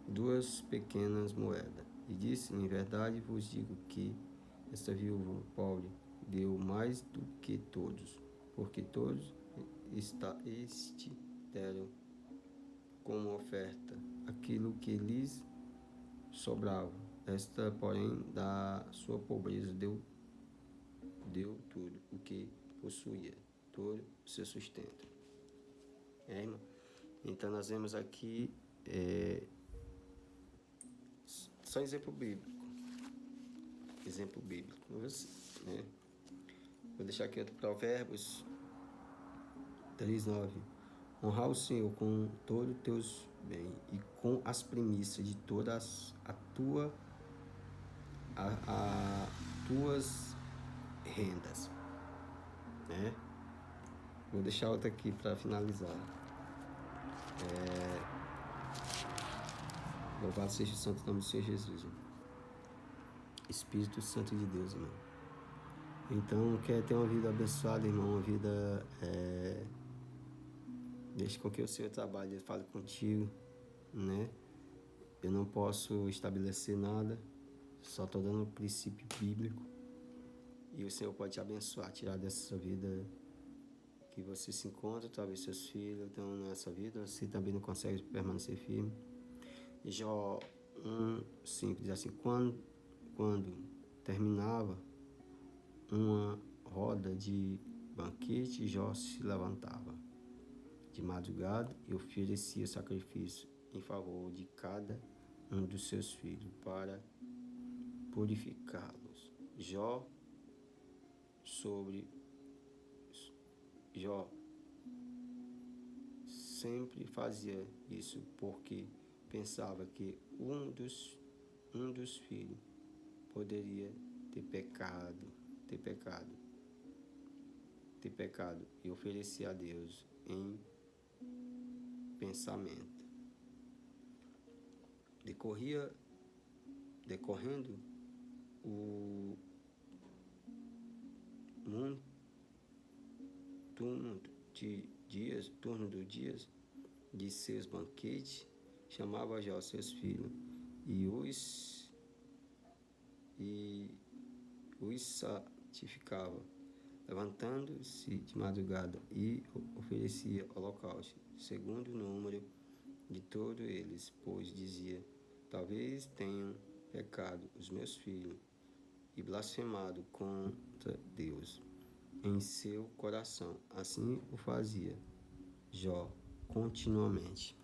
2 pequenas moedas. E disse: em verdade vos digo que esta viúva pobre deu mais do que todos, porque todos deram como oferta aquilo que lhes sobrava. Esta, porém, da sua pobreza deu tudo o que possuía, todo o seu sustento. Irmão? Então nós vemos aqui só exemplo bíblico, né? Vou deixar aqui outro Provérbios 3:9. Honrar o Senhor com todo o teus bens e com as primícias de todas as tuas rendas, né? Vou deixar outra aqui para finalizar. Louvado seja o santo nome do Senhor Jesus, irmão. Espírito Santo de Deus, irmão. Então, quer ter uma vida abençoada, irmão, uma vida... Deixe com que o Senhor trabalhe, fale contigo, né? Eu não posso estabelecer nada, só estou dando um princípio bíblico. E o Senhor pode te abençoar, tirar dessa vida que você se encontra. Talvez seus filhos estão nessa vida, você também não consegue permanecer firme. Jó 1:5 diz assim: quando terminava uma roda de banquete, Jó se levantava de madrugada e oferecia sacrifício em favor de cada um dos seus filhos para purificá-los. Jó sempre fazia isso porque pensava que um dos filhos poderia ter pecado e oferecer a Deus em pensamento. Decorrendo o turno do dias de seus banquetes, chamava já os seus filhos e os santificava, levantando-se de madrugada e oferecia holocausto, segundo o número de todos eles, pois dizia: talvez tenham pecado os meus filhos e blasfemado contra Deus em seu coração. Assim o fazia Jó continuamente.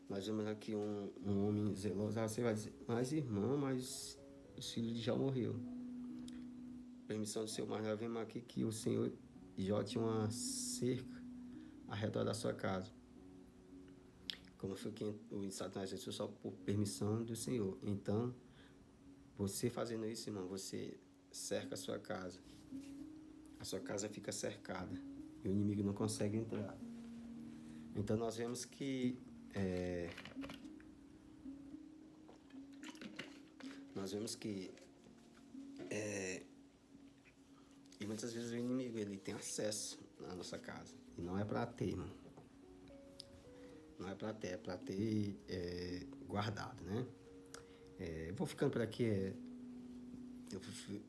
Nós vemos aqui um homem zeloso. Você vai dizer: mas irmão, mas o filho de Jó morreu. Permissão do Senhor, mas nós vemos aqui que o Senhor Jó tinha uma cerca ao redor da sua casa. Como foi que o Satanás entrou só por permissão do Senhor. Então, você fazendo isso, irmão, você cerca a sua casa. A sua casa fica cercada e o inimigo não consegue entrar. Então, nós vemos que e muitas vezes o inimigo ele tem acesso na nossa casa. E não é para ter, irmão. Não é para ter, é para ter guardado, né? Vou ficando por aqui.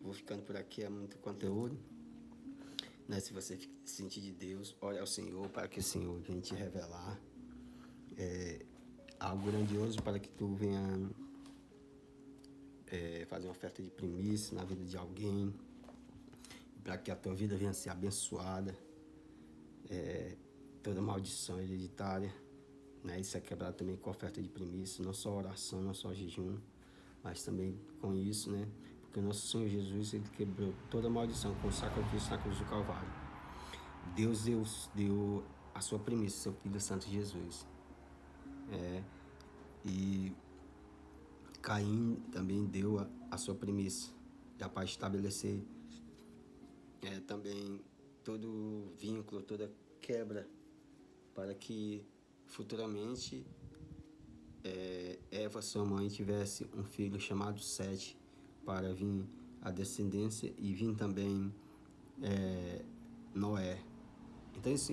Vou ficando por aqui, é muito conteúdo. Né? Se você sentir de Deus, ore ao Senhor para que o Senhor venha te revelar algo grandioso para que tu venha fazer uma oferta de primícia na vida de alguém, para que a tua vida venha ser abençoada. Toda maldição hereditária, né? Isso é quebrado também com a oferta de primícia, não só oração, não só jejum, mas também com isso, né? Porque o nosso Senhor Jesus, ele quebrou toda maldição com o sacrifício na cruz do Calvário. Deus deu a sua primícia, seu Filho Santo Jesus. E Caim também deu a sua primícia, já para estabelecer também todo vínculo, toda quebra, para que futuramente Eva, sua mãe, tivesse um filho chamado Sete, para vir a descendência e vir também Noé. Então, isso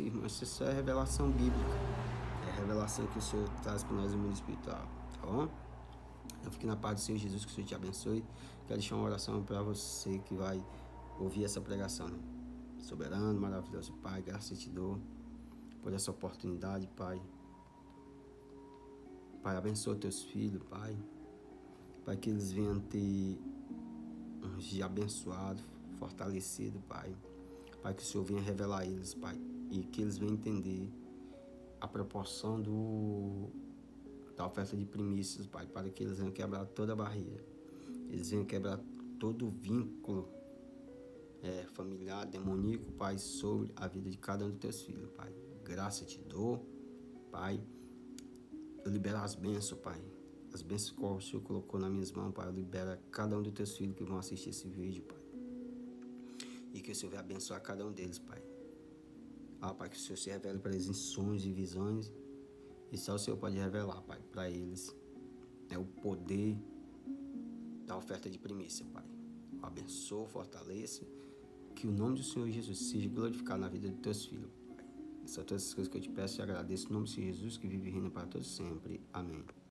é revelação bíblica, é a revelação que o Senhor traz para nós no mundo espiritual, tá bom? Então, fique na paz do Senhor Jesus, que o Senhor te abençoe. Quero deixar uma oração para você que vai ouvir essa pregação, né? Soberano, maravilhoso Pai, graças te dou por essa oportunidade, Pai. Pai, abençoa teus filhos, Pai. Pai, que eles venham ter um dia abençoado, fortalecido, Pai. Pai, que o Senhor venha revelar a eles, Pai. E que eles venham entender a proporção da oferta de primícias, Pai. Para que eles venham quebrar toda a barreira. Eles venham quebrar todo o vínculo familiar, demoníaco, Pai, sobre a vida de cada um dos teus filhos, Pai. Graça te dou, Pai. Eu libero as bênçãos, Pai. As bênçãos que o Senhor colocou nas minhas mãos, Pai. Eu libero cada um dos teus filhos que vão assistir esse vídeo, Pai. E que o Senhor venha abençoar cada um deles, Pai. Pai, que o Senhor se revele para eles em sonhos e visões. E só o Senhor pode revelar, Pai, para eles o poder da oferta de primícia, Pai. Eu abençoo, fortaleça. Que o nome do Senhor Jesus seja glorificado na vida dos teus filhos, Pai. São todas as coisas que eu te peço e agradeço. Em nome do Senhor Jesus, que vive e reina para todos sempre. Amém.